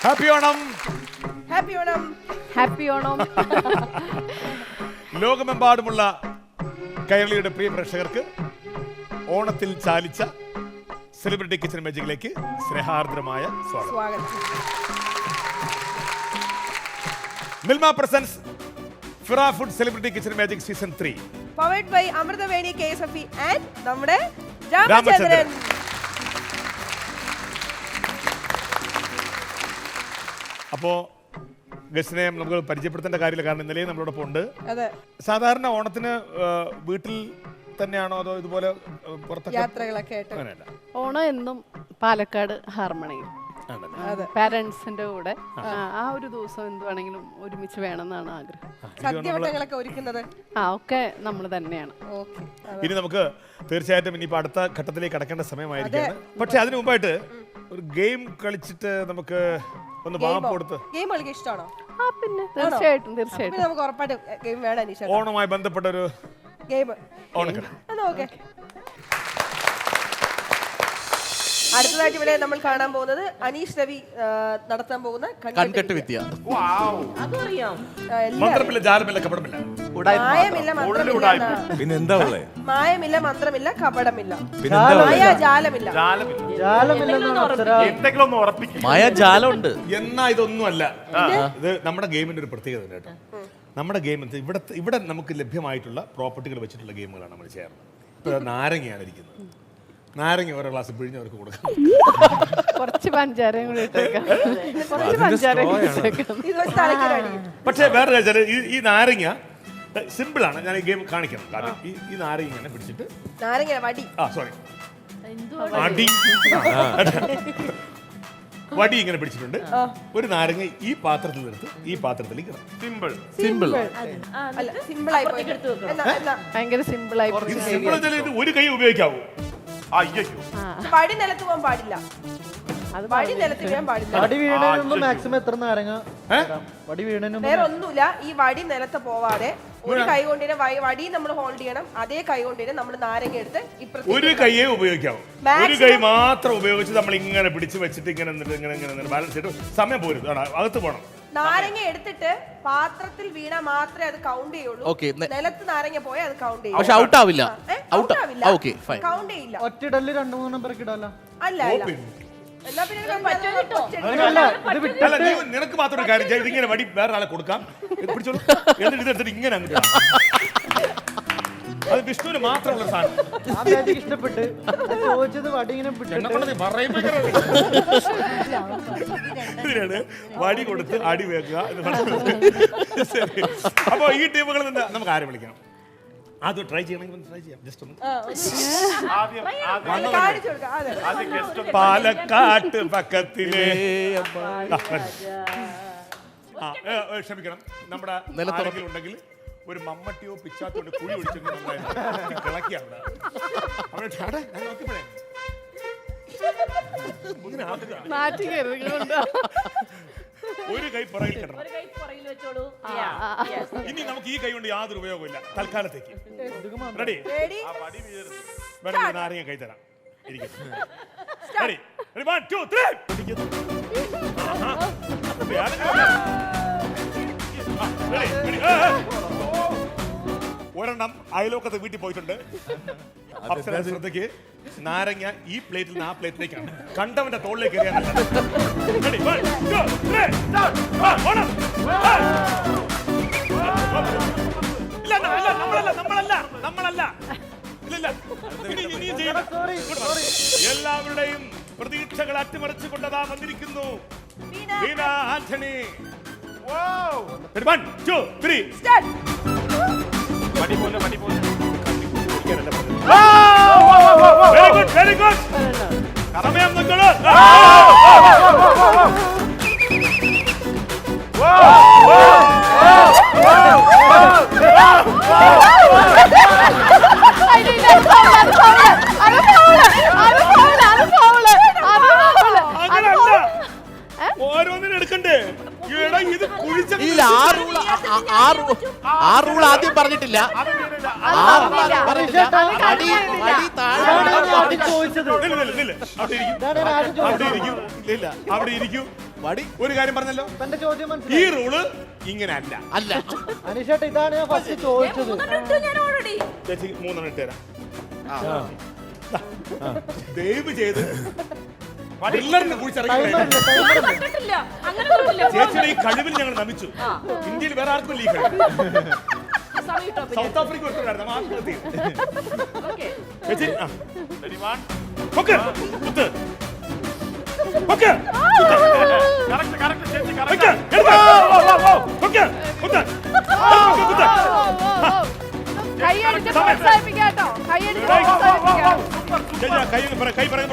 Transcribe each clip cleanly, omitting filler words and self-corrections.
Happy Onam. Happy Onam. Happy Onam. ലോകമെമ്പാടുമുള്ള കൈരളിയുടെ പ്രിയ പ്രേക്ഷകർക്ക് ഓണത്തിൽ ചാലിച്ച celebrity kitchen മാജിക്കിലേക്ക് സ്നേഹാർദ്രമായ സ്വാഗതം. Milma presents Fira food celebrity kitchen magic season 3 powered by Amruthaveni KSFE and നമ്മുടെ രാമചന്ദ്രൻ. അപ്പോ ഗസ്റ്റിനെ നമുക്ക് പരിചയപ്പെടുത്തേണ്ട കാര്യമില്ല, കാരണം ഇന്നലെ നമ്മളോടൊപ്പം ഉണ്ട്. അതെ. സാധാരണ ഓണത്തിന് വീട്ടിൽ തന്നെയാണോ അതോ ഇതുപോലെ യാത്രകളൊക്കെ ആയിട്ട്? അങ്ങനെയല്ല, ഓണം എന്നും പാലക്കാട് ഹാർമണിയിൽ പാരന്റ്സിന്റെ കൂടെ ആ ഒരു ദിവസം എന്ത് വേണമെങ്കിലും ഒരുമിച്ച് വേണമെന്നാണ് ആഗ്രഹം. സദ്യവട്ടങ്ങളൊക്കെ ഒരുക്കുന്നത് ഒക്കെ നമ്മൾ തന്നെയാണ്. ഇനി നമുക്ക് തീർച്ചയായിട്ടും ഇനിയിപ്പോ അടുത്ത ഘട്ടത്തിലേക്ക് കടക്കേണ്ട സമയമായിരിക്കും. പക്ഷെ അതിനു മുമ്പായിട്ട് ഒരു ഗെയിം കളിച്ചിട്ട് നമുക്ക് ഒന്ന് വാപ്പ് കൊടുത്ത്. ഗെയിം കളിക്കാൻ ഇഷ്ടമാണോ? പിന്നെ തീർച്ചയായിട്ടും തീർച്ചയായിട്ടും നമുക്ക് ഉറപ്പായിട്ടും ഗെയിം വേണം അനീഷ. ഓണവുമായി ബന്ധപ്പെട്ട ഒരു ഗെയിം ഓണക്കളി. ഓക്കെ. അടുത്തതായിട്ട് ഇവിടെ നമ്മൾ കാണാൻ പോകുന്നത് അനീഷ് രവി നടത്താൻ പോകുന്ന കൺകെട്ട് വിദ്യ. മന്ത്രമില്ല, ജാലമില്ല, കപടമില്ല. മായമില്ല, മന്ത്രമില്ല. പിന്നെ എന്താ ഉള്ളേ? മായമില്ല, മന്ത്രമില്ല, കപടമില്ല. ജാലമില്ല. മായാജാലമുണ്ട്. എന്നാ ഇതൊന്നുമല്ല. ഇത് നമ്മുടെ ഗെയിമിന്റെ ഒരു പ്രത്യേകത കേട്ടോ. നമ്മുടെ ഗെയിം ഇവിടെ നമുക്ക് ലഭ്യമായിട്ടുള്ള പ്രോപ്പർട്ടികൾ വെച്ചിട്ടുള്ള ഗെയിമുകളാണ് നമ്മൾ ചെയ്യാറുള്ളത്. ഇപ്പൊ നാരങ്ങയാണ് ഇരിക്കുന്നത്. നാരങ്ങ ഓരോ ഗ്ലാസ് പിഴിഞ്ഞവർക്ക് കൊടുക്കാം. കുറച്ച് പഞ്ചാരയും കൂടി ഇട്ടേക്കാം. പക്ഷേ വേറെ വെച്ചാൽ ഈ നാരങ്ങ സിമ്പിൾ ആണ്. ഞാൻ ഈ ഗെയിം കാണിക്കണം. കാരണം ഈ നാരങ്ങ ഇങ്ങനെ പിടിച്ചിട്ട് വടി ഇങ്ങനെ പിടിച്ചിട്ടുണ്ട്. ഒരു നാരങ്ങ ഈ പാത്രത്തിൽ എടുത്ത് ഈ പാത്രത്തിലേക്ക് ഇടാം. Simple simple. ഭയങ്കര സിമ്പിൾ ആയി. ഇത് ഒരു കൈ ഉപയോഗിക്കാവൂ. വടി നിലത്ത് പോകാൻ പാടില്ല. വടി നിലത്ത് വീഴാൻ പാടില്ല. മാക്സിമം എത്ര നാരങ്ങ വേറെ ഒന്നുമില്ല. ഈ വടി നിലത്ത് പോവാതെ ഒരു കൈ കൊണ്ടിനെ വടി നമ്മൾ ഹോൾഡ് ചെയ്യണം. അതേ കൈ കൊണ്ടിനെ നമ്മൾ നാരങ്ങ എടുത്ത് ഒരു കൈയെ ഉപയോഗിക്കാവൂ. ഒരു കൈ മാത്രം ഉപയോഗിച്ച് നമ്മൾ ഇങ്ങനെ പിടിച്ച് വെച്ചിട്ട് ഇങ്ങനെ ബാലൻസ് ചെയ്തിട്ട് സമയം പോരും. അകത്ത് പോകണം. നാരങ്ങ എടുത്തിട്ട് പാത്രത്തിൽ വീണ മാത്രമേ അത് കൗണ്ട് ചെയ്യുള്ളൂ. നിലത്ത് നാരങ്ങ പോയാൽ അത് കൗണ്ട് ചെയ്യും. പക്ഷെ ഔട്ട് ആവില്ല. കൗണ്ട് ചെയ്യില്ല. ഒറ്റയിടല് 2-3 നമ്പർ ഇടാലോ. അല്ല നിനക്ക് മാത്രം ഒരു കാര്യം, ഇതിങ്ങനെ വടി വേറെ ആളെ കൊടുക്കാം. പിടിച്ചോളൂ. എന്നിട്ട് ഇതെടുത്തിട്ട് ഇങ്ങനെ അങ്ങ് അത് വിഷ്ണുവിന് മാത്രമുള്ള സാധനം. ഇഷ്ടപ്പെട്ട് ചോദിച്ചത് വടി ഇങ്ങനെ ഇതിനാണ് വടി കൊടുത്ത് അടി വെക്കുക എന്ന് പറയുന്നത്. അപ്പൊ ഈ ടീമുകളിൽ നിന്ന് നമുക്ക് ആരെ വിളിക്കണം? അത് ട്രൈ ചെയ്യണമെങ്കിൽ ട്രൈ ചെയ്യാം. ജസ്റ്റ് ഒന്ന് പാലക്കാട്ട് പക്കത്തിലെ ക്ഷമിക്കണം, നമ്മുടെ നിലത്തുറപ്പിലുണ്ടെങ്കിൽ ഒരു മമ്മട്ടിയോ പിച്ചാത്തോ കുഴി ഒഴിച്ചെങ്കിൽ കിളക്കിയാണ്. ഒരു കൈ പുറകിൽ കിടണം. ഇനി നമുക്ക് ഈ കൈ കൊണ്ട് യാതൊരു ഉപയോഗമില്ല തൽക്കാലത്തേക്ക്. റെഡി? നാരങ്ങ കൈ തരാം. ഒരെണ്ണം അയലോക്കത്തെ വീട്ടിൽ പോയിട്ടുണ്ട്. ശ്രദ്ധയ്ക്ക് നാരങ്ങ ഈ പ്ലേറ്റിൽ നിന്ന് ആ പ്ലേറ്റിലേക്കാണ്. കണ്ടവന്റെ തോളിലേക്ക് എറിയാനല്ല. എല്ലാവരുടെയും പ്രതീക്ഷകൾ അട്ടിമറിച്ചുകൊണ്ടതാ വന്നിരിക്കുന്നു വീണ ആന്റണി. 1 2 3 സ്റ്റാർട്ട്. Very good. സമയം നോക്കൂ. ഓരോന്നിനും എടുക്കണ്ടേ? ഇത് കുഴിച്ചില്ല. ആ റൂൾ ആദ്യം പറഞ്ഞിട്ടില്ല. അവിടെ ഇരിക്കൂ. വടി ഒരു കാര്യം പറഞ്ഞല്ലോ, തന്റെ ചോദ്യം ഈ മനസ്സിലായി. റൂള് ഇങ്ങനെ അല്ല. അല്ല. അനീഷേട്ടാ ഇതാണ് ഞാൻ ഫസ്റ്റ് ചോദിച്ചത്. ചേച്ചി 3 ഇട്ട് തരാം. ദയവ് ചെയ്ത് പിള്ളേരിനെ കുറിച്ചിറങ്ങി ചേച്ചിയുടെ ഈ കഴിവിൽ ഞങ്ങൾ നമിച്ചു. ഇന്ത്യയിൽ വേറെ ആർക്കും ഇല്ല ഈ കഴിവ്. സൗത്ത് ആഫ്രിക്ക ഒട്ടുണ്ടായിരുന്നു ആത്മഹത്യ. ചേച്ചി പൊക്ക്, കുത്ത്. പൊക്ക്, പൊക്ക്, എടുത്തോ. പൊക്ക്, കുത്ത്. കുത്ത്. കൈയടിച്ച് പ്രോത്സാഹിപ്പിക്കാട്ടോ. കൈയടിച്ച് പ്രോത്സാഹിപ്പിക്കാം. ചേച്ചി, കൈ പറയാൻ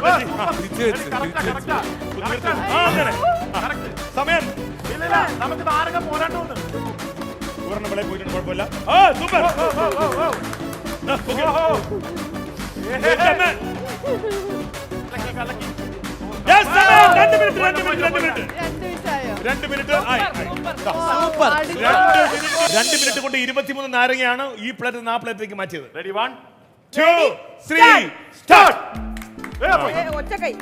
സമയം നമുക്ക് നാരക പോരാട്ടമുണ്ട്. പൂർണ്ണ വിളയിൽ പോയിട്ടുണ്ട്, കുഴപ്പമില്ല. സൂപ്പർ. Yes, 2 minute. 2 മിനിറ്റ് ആയോ? 2 മിനിറ്റ് ആയി. സൂപ്പർ. 2 മിനിറ്റ് കൊണ്ട് 23 നാരങ്ങയാണ് ഈ പ്ലേറ്റ് ആ പ്ലേറ്റിലേക്ക് മാറ്റിയത്. Ready, 1, 2, 3 start. ഒറ്റ കൈ.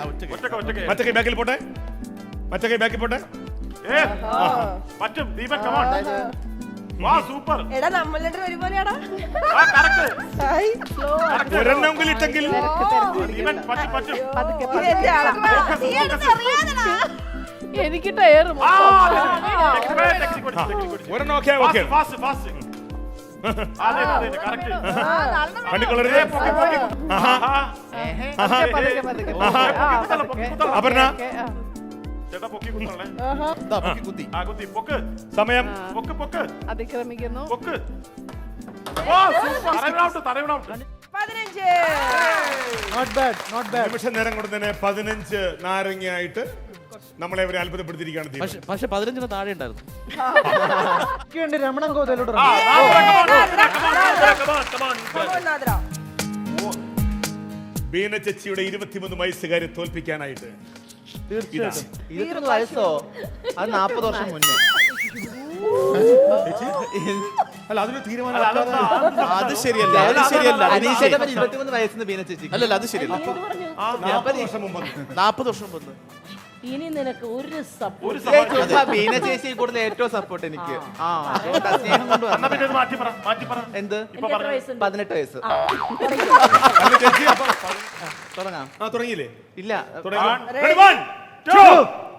മറ്റേ കൈ ബാക്കിൽ പോട്ടെ. മറ്റേ കൈ ബാക്കിൽ പോട്ടെ. പറ്റും. Deepan, come on. വാ, സൂപ്പർ. എടാ നമ്മളുടെ ഒരുപോലെയാടാ. കറക്റ്റ്. ഒരെണ്ണമെങ്കിൽ ഇട്ടെങ്കിൽ ദീപൻ, പറ്റും. പതുക്കെ ഇത് എന്റെ ആളാ. എനിക്ക് ടയർ ഒരെണ്ണം ഓക്കെ ഓക്കെ. ഫാസ്റ്റ്. അതെ, കറക്റ്റ്. കണ്ടിക്കൊള്ളരുത്. അപർണ ചേട്ടാ, പൊക്കി കുത്തണേ. കുത്തി. കുത്തി, പൊക്ക്. സമയം പൊക്ക്. അതിക്രമിക്കുന്നു. പൊക്ക്. ഓ, സൂപ്പർ. തടവിനൗട്ട്. 15. Not bad. നിമിഷ നേരം കൊണ്ട് തന്നെ 15 നാരങ്ങയായിട്ട് നമ്മളെ അവരെ അത്ഭുതപ്പെടുത്തിയിരിക്കുകയാണ് ദീപൻ. പക്ഷെ 15 താഴെ ഉണ്ടായിരുന്നു. വേണ്ടി രമണൻ കോതലോട് ബീന ചേച്ചിയുടെ 23 വയസ്സുകാരെ തോൽപ്പിക്കാനായിട്ട് തീർച്ചയായിട്ടും 23 വയസ്സോ? അത് 40 വർഷം മുന്നേ. അല്ല അതൊരു തീരുമാനം. അത് ശരിയല്ല. അനീഷേട്ട 23 വയസ്സിന് ബീന ചേച്ചി. അല്ലല്ല, അത് ശരിയല്ല. 40 വർഷം മുമ്പ് 40 വർഷം മുമ്പ്. ഇനി നിനക്ക് ഒരു ബീന ചേച്ചി കൂടുതൽ ഏറ്റവും സപ്പോർട്ട് എനിക്ക്. സ്നേഹം കൊണ്ട് എന്നാ പിന്നെ ഇത് മാറ്റി പറ. എന്ത്? 18 വയസ്സ്. അല്ല ചേച്ചി അപ്പൊ തുടങ്ങാം. തുടങ്ങിയില്ലേ? ഇല്ല, Ready, 1, 2,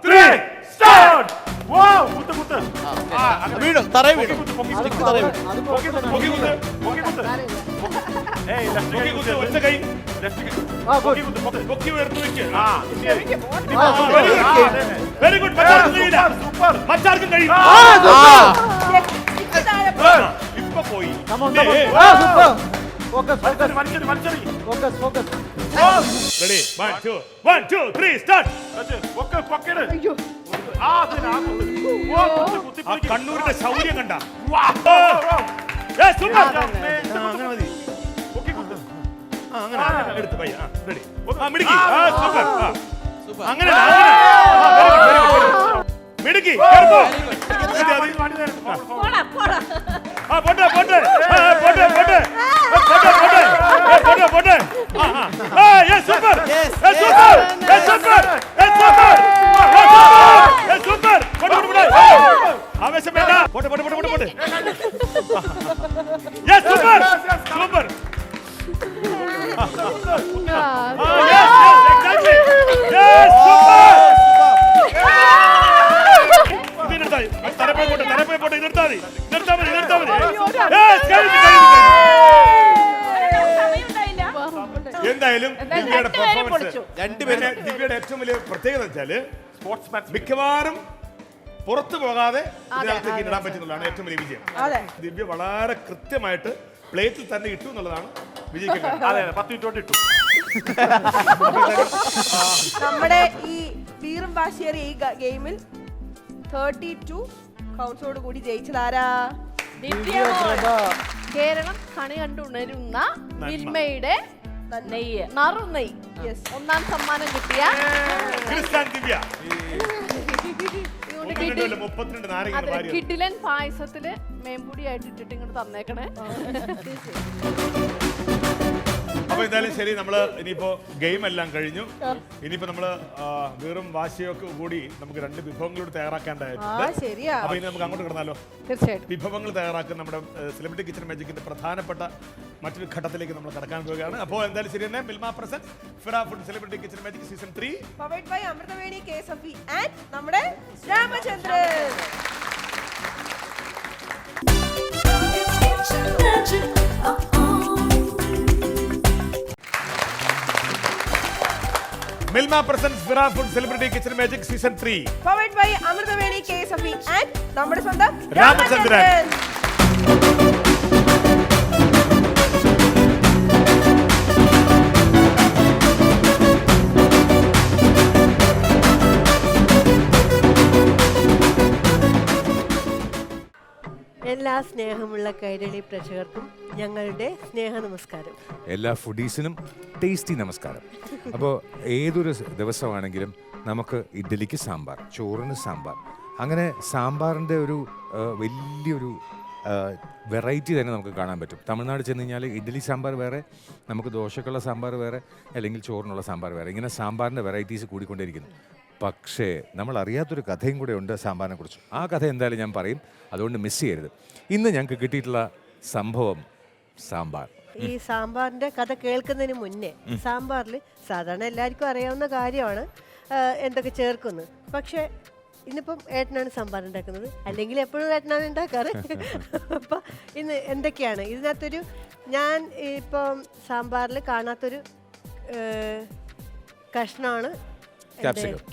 3 സ്റ്റാർട്ട്. വാവ്, കുത്ത്. വീഴും, തറയിൽ വീഴും. പൊക്കി സ്റ്റിക്ക് തറയിൽ വീഴും. പൊക്കി കുത്ത്. ഏയ്, പൊക്കി കുത്ത്. ഒറ്റ കൈ പൊക്കി ഉയർത്തി വെക്ക്. Very good. മറ്റാർക്കും കഴിയില്ല. സൂപ്പർ. മറ്റാർക്കും കഴിയില്ല. ഇപ്പൊ പോയി. Ready, 1, 2, 3 start. കണ്ണൂരിന്റെ ശൗര്യം കണ്ട. അങ്ങനെ മതി. അങ്ങനെ എടുത്ത് പയ്യ. റെഡി, മിടുക്കി. സൂപ്പർ. അങ്ങനെ മിടുക്കി. ആവേശം വേണ്ട. പോട്ടെ. സൂപ്പർ. എന്തായാലും ദിവ്യയുടെ പെർഫോമൻസ്, ദിവ്യയുടെ ഏറ്റവും വലിയ പ്രത്യേകത വെച്ചാല് മിക്കവാറും പുറത്തു പോകാതെ ഇതിനകത്തേക്ക് ഇടാൻ പറ്റുന്നതാണ് ഏറ്റവും വലിയ വിജയം. ദിവ്യ വളരെ കൃത്യമായിട്ട് പ്ലേറ്റിൽ തന്നെ ഇട്ടു എന്നുള്ളതാണ് വിജയിക്കുന്നത്. 10 മിനിറ്റ് ഇട്ടു. നമ്മുടെ ഈ വീറും വാശിയേറിയ ഈ ഗെയിമിൽ 32 കൗൺസോട് കൂടി ജയിച്ചതാരാ? കേരളം കണി കണ്ടുണരുന്ന മിൽമയുടെ നെയ്യ്, നറുനെയ്യ്. ഒന്നാം സമ്മാനം കിട്ടിയ ദിവ്യ. കിഡിലൻ പായസത്തില് മേമ്പൊടിയായിട്ട് ഇട്ടിട്ട് ഇങ്ങോട്ട് തന്നേക്കണേ. അപ്പൊ എന്തായാലും ശരി, നമ്മള് ഇനിയിപ്പോ ഗെയിം എല്ലാം കഴിഞ്ഞു. ഇനിയിപ്പോ നമ്മള് വെറും വാശിയൊക്കെ കൂടി നമുക്ക് 2 വിഭവങ്ങളോട് തയ്യാറാക്കേണ്ടതായിട്ടുണ്ട്. ശരിയാ. അപ്പൊ ഇനി നമുക്ക് അങ്ങോട്ട് കിടന്നാലോ? തീർച്ചയായിട്ടും. വിഭവങ്ങൾ തയ്യാറാക്കുന്ന നമ്മുടെ സെലിബ്രിറ്റി കിച്ചൺ മാജിക്കിന്റെ പ്രധാനപ്പെട്ട മറ്റൊരു ഘട്ടത്തിലേക്ക് നമ്മൾ കടക്കാൻ പോവുകയാണ്. അപ്പോൾ എന്തായാലും ശരി തന്നെ, Milma present Fira food celebrity kitchen magic season 3 powered by Amruthaveni KSFE and നമ്മുടെ Ramachandran. Milma present Fira food celebrity kitchen magic season 3 powered by Amruthaveni KSFE and നമ്മുടെ സ്വന്തം രാമചന്ദ്രൻ. എല്ലാ സ്നേഹമുള്ള കൈരളി പ്രേക്ഷകർക്കും ഞങ്ങളുടെ സ്നേഹ നമസ്കാരം. എല്ലാ ഫുഡീസിനും ടേസ്റ്റി നമസ്കാരം. അപ്പോൾ ഏതൊരു ദിവസമാണെങ്കിലും നമുക്ക് ഇഡ്ഡലിക്ക് സാമ്പാർ, ചോറിന് സാമ്പാർ, അങ്ങനെ സാമ്പാറിൻ്റെ ഒരു വലിയൊരു വെറൈറ്റി തന്നെ നമുക്ക് കാണാൻ പറ്റും. തമിഴ്നാട് ചെന്ന് കഴിഞ്ഞാൽ ഇഡ്ഡലി സാമ്പാർ വേറെ, നമുക്ക് ദോശക്കുള്ള സാമ്പാർ വേറെ, അല്ലെങ്കിൽ ചോറിനുള്ള സാമ്പാർ വേറെ, ഇങ്ങനെ സാമ്പാറിൻ്റെ വെറൈറ്റീസ് കൂടിക്കൊണ്ടിരിക്കുന്നു. പക്ഷേ നമ്മൾ അറിയാത്തൊരു കഥയും കൂടെ ഉണ്ട് സാമ്പാറിനെ കുറിച്ച്. ആ കഥ എന്തായാലും ഞാൻ പറയും, അതുകൊണ്ട് മിസ് ചെയ്യരുത്. ഇന്ന് ഞങ്ങൾക്ക് കിട്ടിയിട്ടുള്ള സംഭവം സാമ്പാർ. ഈ സാമ്പാറിന്റെ കഥ കേൾക്കുന്നതിന് മുന്നേ സാമ്പാറിൽ സാധാരണ എല്ലാവർക്കും അറിയാവുന്ന കാര്യമാണ് എന്തൊക്കെ ചേർക്കുന്നു. പക്ഷേ ഇന്നിപ്പം ഏട്ടനാണ് സാമ്പാർ ഉണ്ടാക്കുന്നത്, അല്ലെങ്കിൽ എപ്പോഴും ഏട്ടനാണ് ഉണ്ടാക്കാറ്. അപ്പം ഇന്ന് എന്തൊക്കെയാണ് ഇതിനകത്തൊരു, ഞാൻ ഇപ്പം സാമ്പാറിൽ കാണാത്തൊരു കഷ്ണമാണ്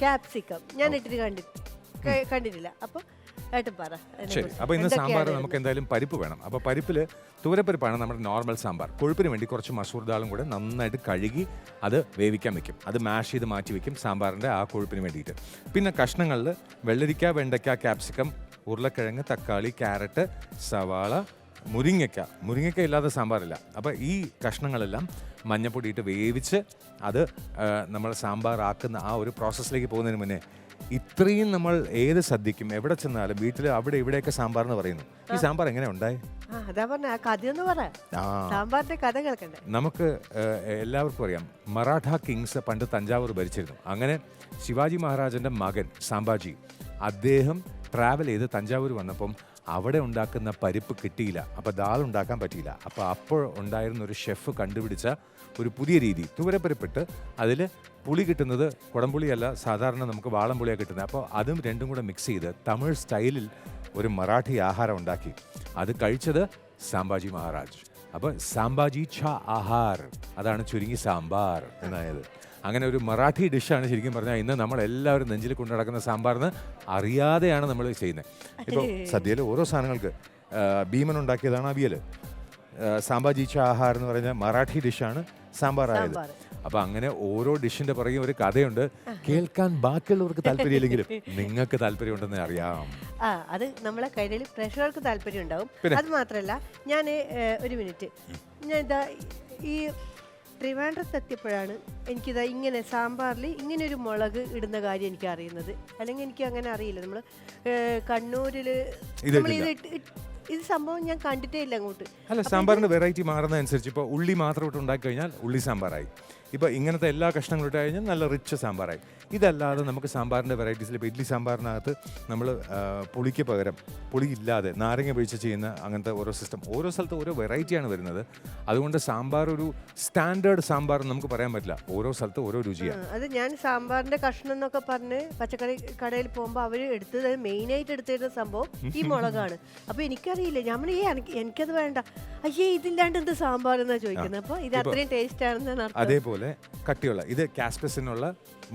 ക്യാപ്സിക്കം. ഞാൻ ഇട്ടിട്ട് കണ്ടിട്ടില്ല. അപ്പം ഏട്ടൻ പറ. ശരി, അപ്പോൾ ഇന്ന് സാമ്പാർ നമുക്ക് എന്തായാലും പരിപ്പ് വേണം. അപ്പോൾ പരിപ്പിൽ തുവരപ്പരിപ്പാണ് നമ്മുടെ നോർമൽ സാമ്പാർ. കൊഴുപ്പിന് വേണ്ടി കുറച്ച് മസൂർ ദാളും കൂടെ നന്നായിട്ട് കഴുകി അത് വേവിക്കാൻ വെക്കും. അത് മാഷ് ചെയ്ത് മാറ്റി വെക്കും സാമ്പാറിൻ്റെ ആ കൊഴുപ്പിന് വേണ്ടിയിട്ട്. പിന്നെ കഷ്ണങ്ങളിൽ വെള്ളരിക്ക, വെണ്ടയ്ക്ക, ക്യാപ്സിക്കം, ഉരുളക്കിഴങ്ങ്, തക്കാളി, ക്യാരറ്റ്, സവാള, മുരിങ്ങയ്ക്ക ഇല്ലാതെ സാമ്പാറില്ല. അപ്പോൾ ഈ കഷ്ണങ്ങളെല്ലാം മഞ്ഞപ്പൊടിയിട്ട് വേവിച്ച് അത് നമ്മൾ സാമ്പാർ ആക്കുന്ന ആ ഒരു പ്രോസസ്സിലേക്ക് പോകുന്നതിന് മുന്നേ ഇത്രയും നമ്മൾ ഏത് സദ്യക്കും എവിടെ ചെന്നാലും വീട്ടിൽ അവിടെ ഇവിടെയൊക്കെ സാമ്പാർ എന്ന് പറയുന്നു. ഈ സാമ്പാർ എങ്ങനെ ഉണ്ടായി? അതാ പറഞ്ഞ ആ കഥയൊന്ന് പറയാം. സാമ്പാറിന്റെ കഥ കേൾക്കണ്ടേ? നമുക്ക് എല്ലാവർക്കും അറിയാം, മറാഠ കിങ്സ് പണ്ട് തഞ്ചാവൂർ ഭരിച്ചിരുന്നു. അങ്ങനെ ശിവാജി മഹാരാജന്റെ മകൻ സാമ്പാജി, അദ്ദേഹം ട്രാവൽ ചെയ്ത് തഞ്ചാവൂർ വന്നപ്പം അവിടെ ഉണ്ടാക്കുന്ന പരിപ്പ് കിട്ടിയില്ല. അപ്പോൾ ദാൽ ഉണ്ടാക്കാൻ പറ്റിയില്ല. അപ്പോൾ ഉണ്ടായിരുന്ന ഒരു ഷെഫ് കണ്ടുപിടിച്ച ഒരു പുതിയ രീതി, തുവരപ്പരിപ്പിട്ട് അതിൽ പുളി കിട്ടുന്നത് കുടംപുളിയല്ല, സാധാരണ നമുക്ക് വാളംപുളിയാണ് കിട്ടുന്നത്. അപ്പോൾ അതും രണ്ടും കൂടെ മിക്സ് ചെയ്ത് തമിഴ് സ്റ്റൈലിൽ ഒരു മറാഠി ആഹാരം ഉണ്ടാക്കി. അത് കഴിച്ചത് സാമ്പാജി മഹാരാജ്. അപ്പോൾ സാമ്പാജി ഛ ആഹാർ, അതാണ് ചുരുങ്ങി സാമ്പാർ എന്നായത്. അങ്ങനെ ഒരു മറാഠി ഡിഷാണ് ശരിക്കും പറഞ്ഞാൽ ഇന്ന് നമ്മളെല്ലാവരും നെഞ്ചിൽ കൊണ്ടു നടക്കുന്ന സാമ്പാറിന് അറിയാതെയാണ് നമ്മൾ ചെയ്യുന്നത്. ഇപ്പോൾ സദ്യയിൽ ഓരോ സാധനങ്ങൾക്ക് ഭീമൻ ഉണ്ടാക്കിയതാണ് അവിയൽ. സാമ്പാജി ഛ ആഹാർ എന്ന് പറഞ്ഞ മറാഠി ഡിഷാണ് സാമ്പാറായത്. അപ്പൊ അങ്ങനെ ഓരോ ഡിഷിന്റെ പുറകെ ഒരു കഥയുണ്ട്. കേൾക്കാൻ ബാക്കിയുള്ളവർക്ക് താല്പര്യമില്ലെങ്കിലും നിങ്ങൾക്ക് താല്പര്യമുണ്ടെന്ന് അറിയാം. അത് നമ്മളെ കൈരളി പ്രേക്ഷകർക്ക് താല്പര്യം ഉണ്ടാവും. അത് മാത്രല്ല, ഞാൻ ഒരു മിനിറ്റ്, ഞാൻ ഇതാ ഈ ട്രിവാൻഡ്രത്ത് എത്തിയപ്പോഴാണ് എനിക്കിതാ ഇങ്ങനെ സാമ്പാറിൽ ഇങ്ങനെ ഒരു മുളക് ഇടുന്ന കാര്യം എനിക്ക് അറിയുന്നത്. അല്ലെങ്കിൽ എനിക്ക് അങ്ങനെ അറിയില്ല. നമ്മൾ കണ്ണൂരിൽ ഇത് സംഭവം ഞാൻ കണ്ടിട്ടേ ഇല്ല അങ്ങോട്ട്. അല്ല, സാമ്പാറിന്റെ വെറൈറ്റി മാറുന്നതനുസരിച്ച് ഇപ്പോൾ ഉള്ളി മാത്രം ഇട്ട് ഉണ്ടാക്കി കഴിഞ്ഞാൽ ഉള്ളി സാമ്പാറായി. ഇപ്പോൾ ഇങ്ങനത്തെ എല്ലാ കഷ്ണങ്ങളും ഇട്ട് കഴിഞ്ഞാൽ നല്ല റിച്ച് സാമ്പാറായി. ഇതല്ലാതെ നമുക്ക് സാമ്പാറിൻ്റെ വെറൈറ്റീസിൽ ഇപ്പോൾ ഇഡ്ഡലി സാമ്പാറിനകത്ത് നമ്മൾ പുളിക്ക് പകരം പുളി ഇല്ലാതെ നാരങ്ങ പിഴിച്ച് ചെയ്യുന്ന അങ്ങനത്തെ ഓരോ സിസ്റ്റം, ഓരോ സ്ഥലത്ത് ഓരോ വെറൈറ്റിയാണ് വരുന്നത്. അതുകൊണ്ട് സാമ്പാർ ഒരു സ്റ്റാൻഡേർഡ് സാമ്പാർ നമുക്ക് പറയാൻ പറ്റില്ല. ഓരോ സ്ഥലത്ത് ഓരോ രുചിയാണ്. അത് ഞാൻ സാമ്പാറിന്റെ കഷ്ണം എന്നൊക്കെ പറഞ്ഞ് പച്ചക്കറി കടയിൽ പോകുമ്പോൾ അവർ എടുത്തത് മെയിനായിട്ട് എടുത്തിരുന്ന സംഭവം ഈ മുളകാണ്. അപ്പോൾ എനിക്കറിയില്ല, ഞാൻ എനിക്കത് വേണ്ട, അയ്യേ ഇതില്ലാണ്ട് എന്ത് സാമ്പാർ എന്നാ ചോദിക്കുന്നത്. അപ്പോൾ ഇത് അത്രയും ടേസ്റ്റ് ആണെന്നാണ് അർത്ഥം. അതേപോലെ കട്ടിയുള്ള ഇത് കാസ്പസിനുള്ള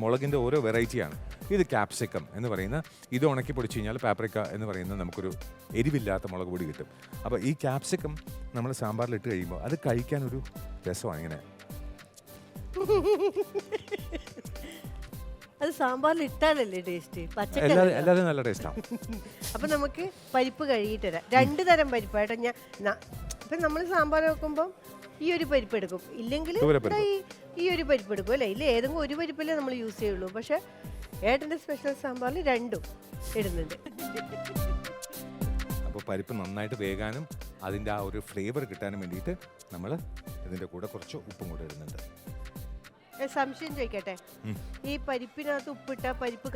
മുളകിൻ്റെ ഓരോ വെറൈറ്റിയാണ്. ഇത് ക്യാപ്സിക്കം എന്ന് പറയുന്ന, ഇത് ഉണക്കി പൊടിച്ചു കഴിഞ്ഞാൽ പാപ്രിക്ക എന്ന് പറയുന്ന നമുക്കൊരു എരിവില്ലാത്ത മുളക് പൊടി കിട്ടും. അപ്പോൾ ഈ ക്യാപ്സിക്കം നമ്മൾ സാമ്പാറിൽ ഇട്ട് കഴിയുമ്പോൾ അത് കഴിക്കാനൊരു രസമാണ്. ഇങ്ങനെ അത് സാമ്പാറിൽ ഇട്ടാലല്ലേ ടേസ്റ്റ്? എല്ലാവരും നല്ല ടേസ്റ്റാണ്. അപ്പം നമുക്ക് പരിപ്പ് കഴുകിയിട്ട് തരാം. 2 തരം പരിപ്പായിട്ട് ഇപ്പം നമ്മൾ സാമ്പാർ വെക്കുമ്പം ഈ ഒരു പരിപ്പ് എടുക്കും, ഇല്ലെങ്കിൽ ഈ ഒരു പരിപ്പ് എടുക്കും അല്ലേ? ഇല്ല, ഏതെങ്കിലും ഒരു പരിപ്പല്ലേ നമ്മൾ യൂസ് ചെയ്യുള്ളൂ. പക്ഷെ ഏട്ടൻ്റെ സ്പെഷ്യൽ സാമ്പാറിൽ രണ്ടും ഇടുന്നുണ്ട്. അപ്പോൾ പരിപ്പ് നന്നായിട്ട് വേകാനും അതിൻ്റെ ആ ഒരു ഫ്ലേവർ കിട്ടാനും വേണ്ടിയിട്ട് നമ്മൾ ഇതിൻ്റെ കൂടെ കുറച്ച് ഉപ്പും കൂടെ ഇടുന്നുണ്ട്. സംശയം ചോദിക്കട്ടെ, ഈ പരിപ്പിനകത്ത് ഉപ്പിട്ട പരിപ്പ്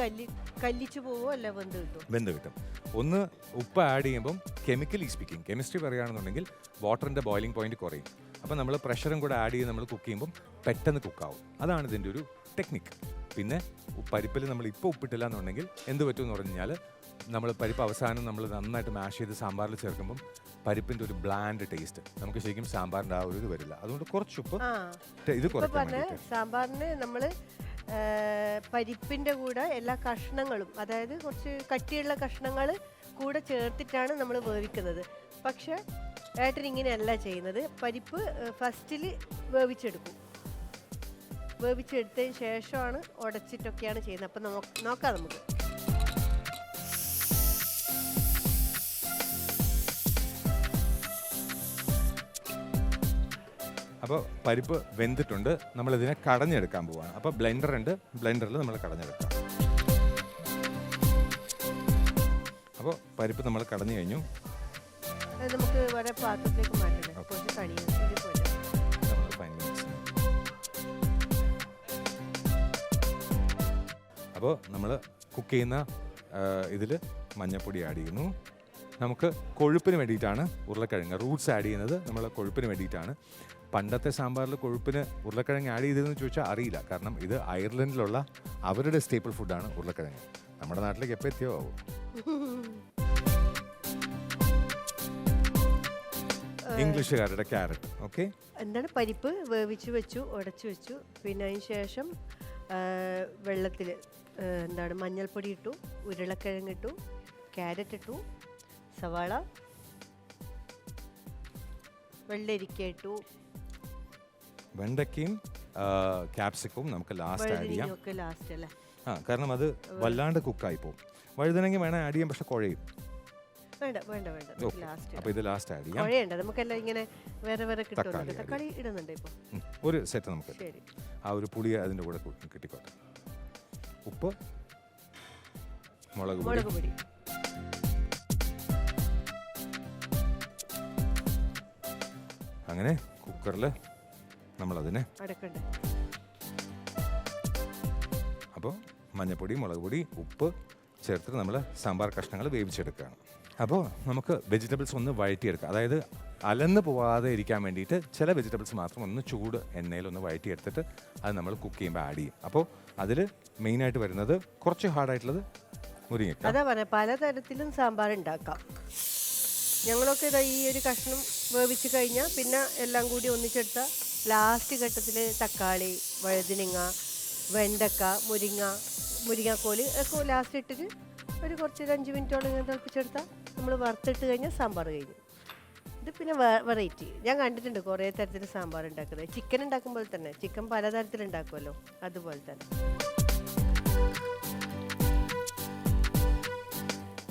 കല്ലിച്ചു പോവോ അല്ല വെന്ത് കിട്ടും? വെന്ത് കിട്ടും. ഒന്ന് ഉപ്പ് ആഡ് ചെയ്യുമ്പം കെമിക്കലി സ്പീക്കിംഗ്, കെമിസ്ട്രി പറയുകയാണെന്നുണ്ടെങ്കിൽ വാട്ടറിൻ്റെ ബോയിലിംഗ് പോയിന്റ് കുറയും. അപ്പോൾ നമ്മൾ പ്രഷറും കൂടെ ആഡ് ചെയ്ത് നമ്മൾ കുക്ക് ചെയ്യുമ്പം പെട്ടെന്ന് കുക്കാവും. അതാണ് ഇതിൻ്റെ ഒരു ടെക്നിക്ക്. പിന്നെ പരിപ്പിൽ നമ്മൾ ഇപ്പോൾ ഉപ്പിട്ടില്ല എന്നുണ്ടെങ്കിൽ എന്ത് പറ്റുമെന്ന് പറഞ്ഞു കഴിഞ്ഞാൽ നമ്മൾ പരിപ്പ് അവസാനം നമ്മൾ നന്നായിട്ട് മാഷ് ചെയ്ത് സാമ്പാറിൽ ചേർക്കുമ്പം പരിപ്പിൻ്റെ ഒരു ബ്ലാൻഡ് ടേസ്റ്റ് നമുക്ക് ശരിക്കും സാമ്പാറിൻ്റെ ആ ഒരു ഇത് വരില്ല. അതുകൊണ്ട് കുറച്ച് ഉപ്പ് ഇത് കുറയ്ക്കാൻ വേണ്ടിയിട്ട് സാമ്പാറിന് നമ്മൾ പരിപ്പിൻ്റെ കൂടെ എല്ലാ കഷ്ണങ്ങളും, അതായത് കുറച്ച് കട്ടിയുള്ള കഷ്ണങ്ങൾ കൂടെ ചേർത്തിട്ടാണ് നമ്മൾ വേവിക്കുന്നത്. പക്ഷെ ഏട്ടൻ ഇങ്ങനെയല്ല ചെയ്യുന്നത്. പരിപ്പ് ഫസ്റ്റിൽ വേവിച്ചെടുക്കും. വേവിച്ചെടുത്തതിന് ശേഷമാണ് ഉടച്ചിട്ടൊക്കെയാണ് ചെയ്യുന്നത്. അപ്പം നോക്കാം നമുക്ക്. അപ്പോൾ പരിപ്പ് വെന്തിട്ടുണ്ട്. നമ്മളിതിനെ കടഞ്ഞെടുക്കാൻ പോവുകയാണ്. അപ്പോൾ ബ്ലെൻഡർ ഉണ്ട്, ബ്ലെൻഡറിൽ നമ്മൾ കടഞ്ഞെടുക്കാം. അപ്പോൾ പരിപ്പ് നമ്മൾ കടഞ്ഞു കഴിഞ്ഞു. നമുക്ക് വേറെ പാത്രത്തിലേക്ക് മാറ്റണം. കുറച്ച് കണിയാൻ പോലെ നമ്മൾ ഫൈൻ മിക്സ്. അപ്പോൾ നമ്മൾ കുക്ക് ചെയ്യുന്ന ഇതിൽ മഞ്ഞൾപ്പൊടി ആഡ് ചെയ്യുന്നു. നമുക്ക് കൊഴുപ്പിന് വേണ്ടിയിട്ടാണ് ഉരുളക്കിഴങ്ങ് റൂട്ട്സ് ആഡ് ചെയ്യുന്നത്. നമ്മൾ കൊഴുപ്പിന് വേണ്ടിയിട്ടാണ്. പണ്ടത്തെ സാമ്പാറിൽ കൊഴുപ്പിന് ഉരുളക്കിഴങ്ങ് ആഡ് ചെയ്തതെന്ന് ചോദിച്ചാൽ അറിയില്ല. കാരണം ഇത് അയർലൻഡിലുള്ള അവരുടെ സ്റ്റേപ്പിൾ ഫുഡാണ് ഉരുളക്കിഴങ്ങ്. നമ്മുടെ നാട്ടിലേക്ക് എപ്പോൾ എത്തിയോ ആവും. ഇംഗ്ലീഷുകാരുടെ ക്യാരറ്റ്. ഓക്കെ, എന്താണ് പരിപ്പ് വേവിച്ച് വെച്ചു, ഉടച്ചു വെച്ചു. പിന്നെ അതിന് ശേഷം വെള്ളത്തിൽ എന്താണ് മഞ്ഞൾപ്പൊടി ഇട്ടു, ഉരുളക്കിഴങ്ങ് ഇട്ടു, ക്യാരറ്റ് ഇട്ടു, സവാള, വെള്ളരിക്ക ഇട്ടു, വെണ്ടയ്ക്കയും ക്യാപ്സിക്കവും നമുക്ക് ലാസ്റ്റ് ആഡ് ചെയ്യാം. ഒക്കെ ലാസ്റ്റ് അല്ലേ? കാരണം അത് വല്ലാണ്ട് കുക്കായി പോകും. വഴുതനങ്ങ വേണേൽ ആഡ് ചെയ്യാം, പക്ഷെ കുഴയും. വേണ്ട വേണ്ട വേണ്ട, ലാസ്റ്റ്. അപ്പോൾ ഇത് ലാസ്റ്റ് ആഡ് ചെയ്യാം. കുഴയണ്ട, നമുക്കെല്ലാം ഇങ്ങനെ വേറെ വേറെ കിട്ടുന്നുണ്ട്. തക്കാളി ഇടുന്നുണ്ട് ഇപ്പോൾ. ഒരു സെറ്റ് നമുക്ക് ശരി. ആ ഒരു പുളി അതിൻ്റെ കൂടെ കിട്ടിക്കോട്ടെ. ഉപ്പ്, മുളക് പൊടി, അങ്ങനെ കുക്കറിൽ നമ്മളതിനെ അടക്കണ്ടേ. അപ്പോൾ മഞ്ഞൾപ്പൊടി, മുളക് പൊടി, ഉപ്പ് ചേർത്തിട്ട് നമ്മൾ സാമ്പാർ കഷ്ണങ്ങൾ വേവിച്ചെടുക്കുകയാണ്. അപ്പോൾ നമുക്ക് വെജിറ്റബിൾസ് ഒന്ന് വഴറ്റിയെടുക്കാം. അതായത് അലന്ന് പോവാതെ ഇരിക്കാൻ വേണ്ടിയിട്ട് ചില വെജിറ്റബിൾസ് മാത്രം ഒന്ന് ചൂട് എണ്ണയിൽ ഒന്ന് വഴറ്റിയെടുത്തിട്ട് അത് നമ്മൾ കുക്ക് ചെയ്യുമ്പോൾ ആഡ് ചെയ്യും. അപ്പോൾ അതിൽ മെയിനായിട്ട് വരുന്നത് കുറച്ച് ഹാർഡായിട്ടുള്ളത് മുരിങ്ങയ്ക്ക. അതാ പറയാം, പലതരത്തിലും സാമ്പാർ ഉണ്ടാക്കാം. ഞങ്ങളൊക്കെ ഇതാ ഈ ഒരു കഷ്ണം വേവിച്ച് കഴിഞ്ഞാൽ പിന്നെ എല്ലാം കൂടി ഒന്നിച്ചെടുത്ത ലാസ്റ്റ് ഘട്ടത്തിൽ തക്കാളി, വഴുതനങ്ങ, വെണ്ടക്ക, മുരിങ്ങാക്കോല് ഒക്കെ ലാസ്റ്റ് ഇട്ടിട്ട് ഒരു കുറച്ച് 5 മിനിറ്റോളം ഇങ്ങനെ തിളപ്പിച്ചെടുത്താൽ നമ്മൾ വറുത്തിട്ട് കഴിഞ്ഞാൽ സാമ്പാർ കഴിഞ്ഞു. ഇത് പിന്നെ വെറൈറ്റി ഞാൻ കണ്ടിട്ടുണ്ട് കുറേ തരത്തിൽ സാമ്പാർ ഉണ്ടാക്കുന്നത്. ചിക്കൻ ഉണ്ടാക്കുമ്പോൾ തന്നെ, ചിക്കൻ പലതരത്തിൽ ഉണ്ടാക്കുമല്ലോ, അതുപോലെ തന്നെ.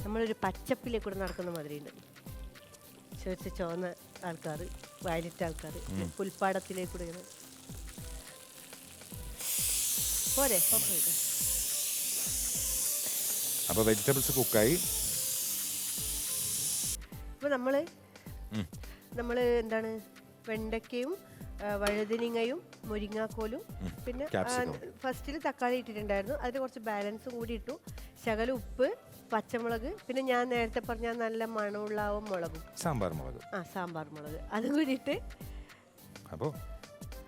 നമ്മളൊരു പച്ചപ്പിലേക്ക് കൂടെ നടക്കുന്ന മാതിരിയുണ്ട്. ചെറിയ ചുവന്ന ആൾക്കാർ, വയലറ്റ് ആൾക്കാർ, പുൽപ്പാടത്തിലേക്കൂടെ ഇങ്ങനെ പോരെ. അപ്പോൾ വെജിറ്റബിൾസ് കുക്കായി. അപ്പോൾ നമ്മൾ എന്താണ് വെണ്ടയ്ക്കയും വഴുതനങ്ങയും മുരിങ്ങാക്കോലും പിന്നെ ഫസ്റ്റിൽ തക്കാളി ഇട്ടിട്ടുണ്ടായിരുന്നു. അതിൽ കുറച്ച് ബാലൻസും കൂടി ഇട്ടു. ശകലം ഉപ്പ്, പച്ചമുളക്, പിന്നെ ഞാൻ നേരത്തെ പറഞ്ഞ നല്ല മണമുള്ള മുളകും, സാമ്പാർ മുളക് അതും കൂടി ഇട്ട്. അപ്പോൾ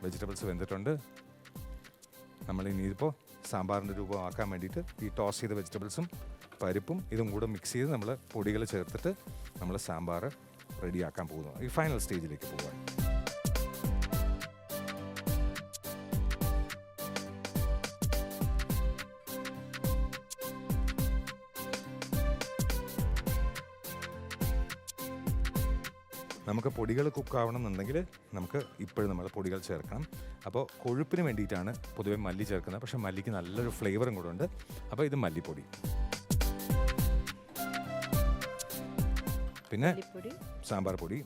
വെജിറ്റബിൾസ് വെന്തിട്ടുണ്ട്. നമ്മൾ ഇനിയിപ്പോൾ സാമ്പാറിൻ്റെ രൂപമാക്കാൻ വേണ്ടിയിട്ട് ഈ ടോസ് ചെയ്ത വെജിറ്റബിൾസും പരിപ്പും ഇതും കൂടെ മിക്സ് ചെയ്ത് നമ്മൾ പൊടികൾ ചേർത്തിട്ട് നമ്മൾ സാമ്പാർ റെഡിയാക്കാൻ പോകുന്നു. ഈ ഫൈനൽ സ്റ്റേജിലേക്ക് പോകാൻ. നമുക്ക് പൊടികൾ കുക്കാവണം എന്നുണ്ടെങ്കിൽ നമുക്ക് ഇപ്പോഴും നമ്മൾ പൊടികൾ ചേർക്കണം. അപ്പോൾ കൊഴുപ്പിന് വേണ്ടിയിട്ടാണ് പൊതുവെ മല്ലി ചേർക്കുന്നത്. പക്ഷേ മല്ലിക്ക് നല്ലൊരു ഫ്ലേവറും കൂടെ ഉണ്ട്. അപ്പോൾ ഇത് മല്ലിപ്പൊടി, പിന്നെ സാമ്പാർ പൊടി,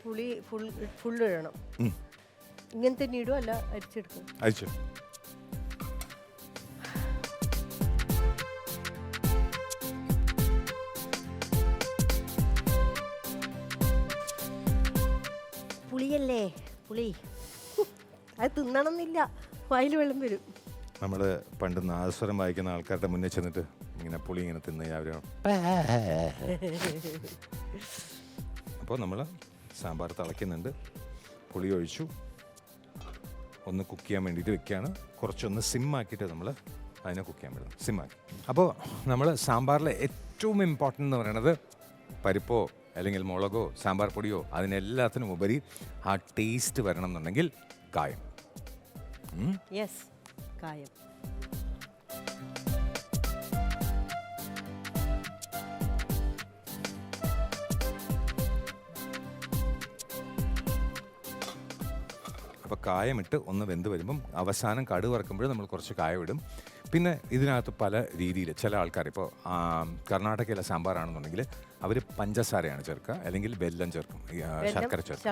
പുളി ഫുൾ ഇടണം. ഇങ്ങനെ തന്നെ ഇടും, അല്ല അരിച്ചെടുക്കും. അരിച്ചു പുളിയല്ലേ പുളി. അത് തിന്നണമെന്നില്ല, വായിൽ വെള്ളം വരും. നമ്മൾ പണ്ട് നാദസ്വരം വായിക്കുന്ന ആൾക്കാരുടെ മുന്നിൽ ചെന്നിട്ട് ഇങ്ങനെ പുളി ഇങ്ങനെ തിന്ന് അവർ അപ്പോൾ നമ്മൾ സാമ്പാർ തിളയ്ക്കുന്നുണ്ട്. പുളി ഒഴിച്ചു, ഒന്ന് കുക്ക് ചെയ്യാൻ വേണ്ടിയിട്ട് വെക്കുകയാണ്. കുറച്ചൊന്ന് സിമ്മാക്കിയിട്ട് നമ്മൾ അതിനെ കുക്ക് ചെയ്യാൻ പറ്റും, സിമ്മാക്കി. അപ്പോൾ നമ്മൾ സാമ്പാറിലെ ഏറ്റവും ഇമ്പോർട്ടൻ്റ് എന്ന് പറയുന്നത് പരിപ്പോ അല്ലെങ്കിൽ മുളകോ സാമ്പാർ പൊടിയോ അതിനെല്ലാത്തിനും ഉപരി ആ ടേസ്റ്റ് വരണം എന്നുണ്ടെങ്കിൽ കായം. യെസ്, കായം. അപ്പോൾ കായമിട്ട് ഒന്ന് വെന്ത് വരുമ്പം അവസാനം കടുക് വറക്കുമ്പോൾ നമ്മൾ കുറച്ച് കായം ഇടും. പിന്നെ ഇതിനകത്ത് പല രീതിയിൽ ചില ആൾക്കാർ ഇപ്പോൾ കർണാടകയിലെ സാമ്പാറാണെന്നുണ്ടെങ്കിൽ അവർ പഞ്ചസാരയാണ് ചേർക്കുക, അല്ലെങ്കിൽ വെല്ലം ചേർക്കും, ശർക്കര ചേർക്കും.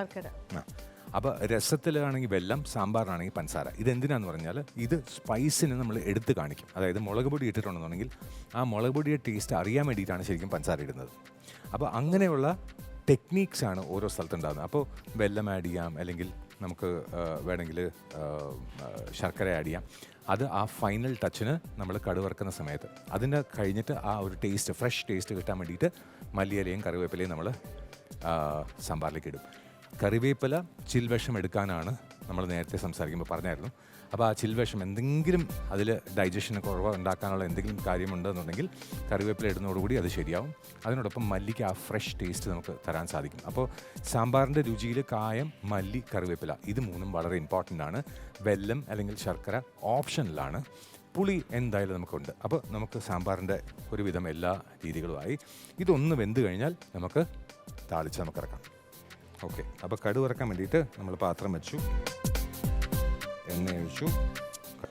അപ്പോൾ രസത്തിലാണെങ്കിൽ വെല്ലം, സാമ്പാറിനാണെങ്കിൽ പഞ്ചസാര. ഇതെന്തിനാന്ന് പറഞ്ഞാൽ ഇത് സ്പൈസിന് നമ്മൾ എടുത്ത് കാണിക്കും. അതായത് മുളക് പൊടി ഇട്ടിട്ടുണ്ടെന്നുണ്ടെങ്കിൽ ആ മുളക് പൊടിയുടെ ടേസ്റ്റ് അറിയാൻ വേണ്ടിയിട്ടാണ് ശരിക്കും പഞ്ചസാര ഇടുന്നത്. അപ്പോൾ അങ്ങനെയുള്ള ടെക്നീക്സാണ് ഓരോ സ്ഥലത്തുണ്ടാകുന്നത്. അപ്പോൾ വെല്ലം ആഡ് ചെയ്യാം, അല്ലെങ്കിൽ നമുക്ക് വേണമെങ്കിൽ ശർക്കര ആഡ് ചെയ്യാം. അത് ആ ഫൈനൽ ടച്ചിന് നമ്മൾ കടുക് വറുക്കുന്ന സമയത്ത് അതിൻ്റെ കഴിഞ്ഞിട്ട് ആ ഒരു ടേസ്റ്റ്, ഫ്രഷ് ടേസ്റ്റ് കിട്ടാൻ വേണ്ടിയിട്ട് മല്ലിയിലയും കറിവേപ്പിലയും നമ്മൾ സാമ്പാറിലേക്ക് ഇടും. കറിവേപ്പില ചിൽവിഷം എടുക്കാനാണ് നമ്മൾ നേരത്തെ സംസാരിക്കുമ്പോൾ പറഞ്ഞായിരുന്നു. അപ്പോൾ ആ ചിൽവിഷം എന്തെങ്കിലും അതിൽ ഡൈജഷന് കുറവ് ഉണ്ടാക്കാനുള്ള എന്തെങ്കിലും കാര്യമുണ്ടെന്നുണ്ടെങ്കിൽ കറിവേപ്പില ഇടുന്നതോടുകൂടി അത് ശരിയാവും. അതിനോടൊപ്പം മല്ലിക്ക് ആ ഫ്രഷ് ടേസ്റ്റ് നമുക്ക് തരാൻ സാധിക്കും. അപ്പോൾ സാമ്പാറിൻ്റെ രുചിയിൽ കായം, മല്ലി, കറിവേപ്പില ഇത് മൂന്നും വളരെ ഇമ്പോർട്ടൻ്റ് ആണ്. വെല്ലം അല്ലെങ്കിൽ ശർക്കര ഓപ്ഷനിലാണ്. പുളി എന്തായാലും നമുക്കുണ്ട്. അപ്പോൾ നമുക്ക് സാമ്പാറിൻ്റെ ഒരുവിധം എല്ലാ രീതികളുമായി. ഇതൊന്ന് വെന്ത് കഴിഞ്ഞാൽ നമുക്ക് താളിച്ച് നമുക്ക് ഇറക്കാം. ഓക്കെ, അപ്പോൾ കടുക് വറക്കാൻ വേണ്ടിയിട്ട് നമ്മൾ പാത്രം വെച്ചു, എണ്ണ ഒഴിച്ചു.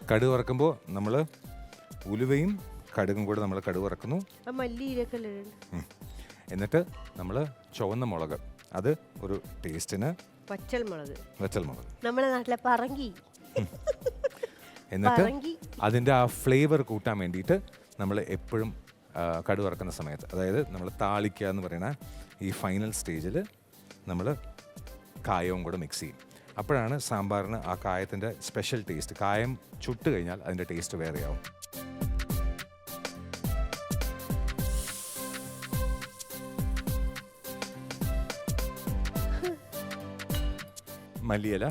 കടുക് വറക്കുമ്പോൾ നമ്മൾ ഉലുവയും കടുകും കൂടെ നമ്മൾ കടുക് വറക്കുന്നു. എന്നിട്ട് നമ്മൾ ചുവന്ന മുളക്, അത് ഒരു ടേസ്റ്റിന് വറ്റൽ മുളക് നമ്മുടെ നാട്ടിലെ പറങ്കി. എന്നിട്ട് അതിൻ്റെ ആ ഫ്ലേവർ കൂട്ടാൻ വേണ്ടിയിട്ട് നമ്മൾ എപ്പോഴും കടുക് വറക്കുന്ന സമയത്ത്, അതായത് നമ്മൾ താളിക്കുക എന്ന് പറയുന്ന ഈ ഫൈനൽ സ്റ്റേജിൽ നമ്മൾ കായവും കൂടെ മിക്സ് ചെയ്യും. അപ്പോഴാണ് സാമ്പാറിന് ആ കായത്തിൻ്റെ സ്പെഷ്യൽ ടേസ്റ്റ്. കായം ചുട്ട് കഴിഞ്ഞാൽ അതിൻ്റെ ടേസ്റ്റ് വേറെയാവും. മല്ലിയില,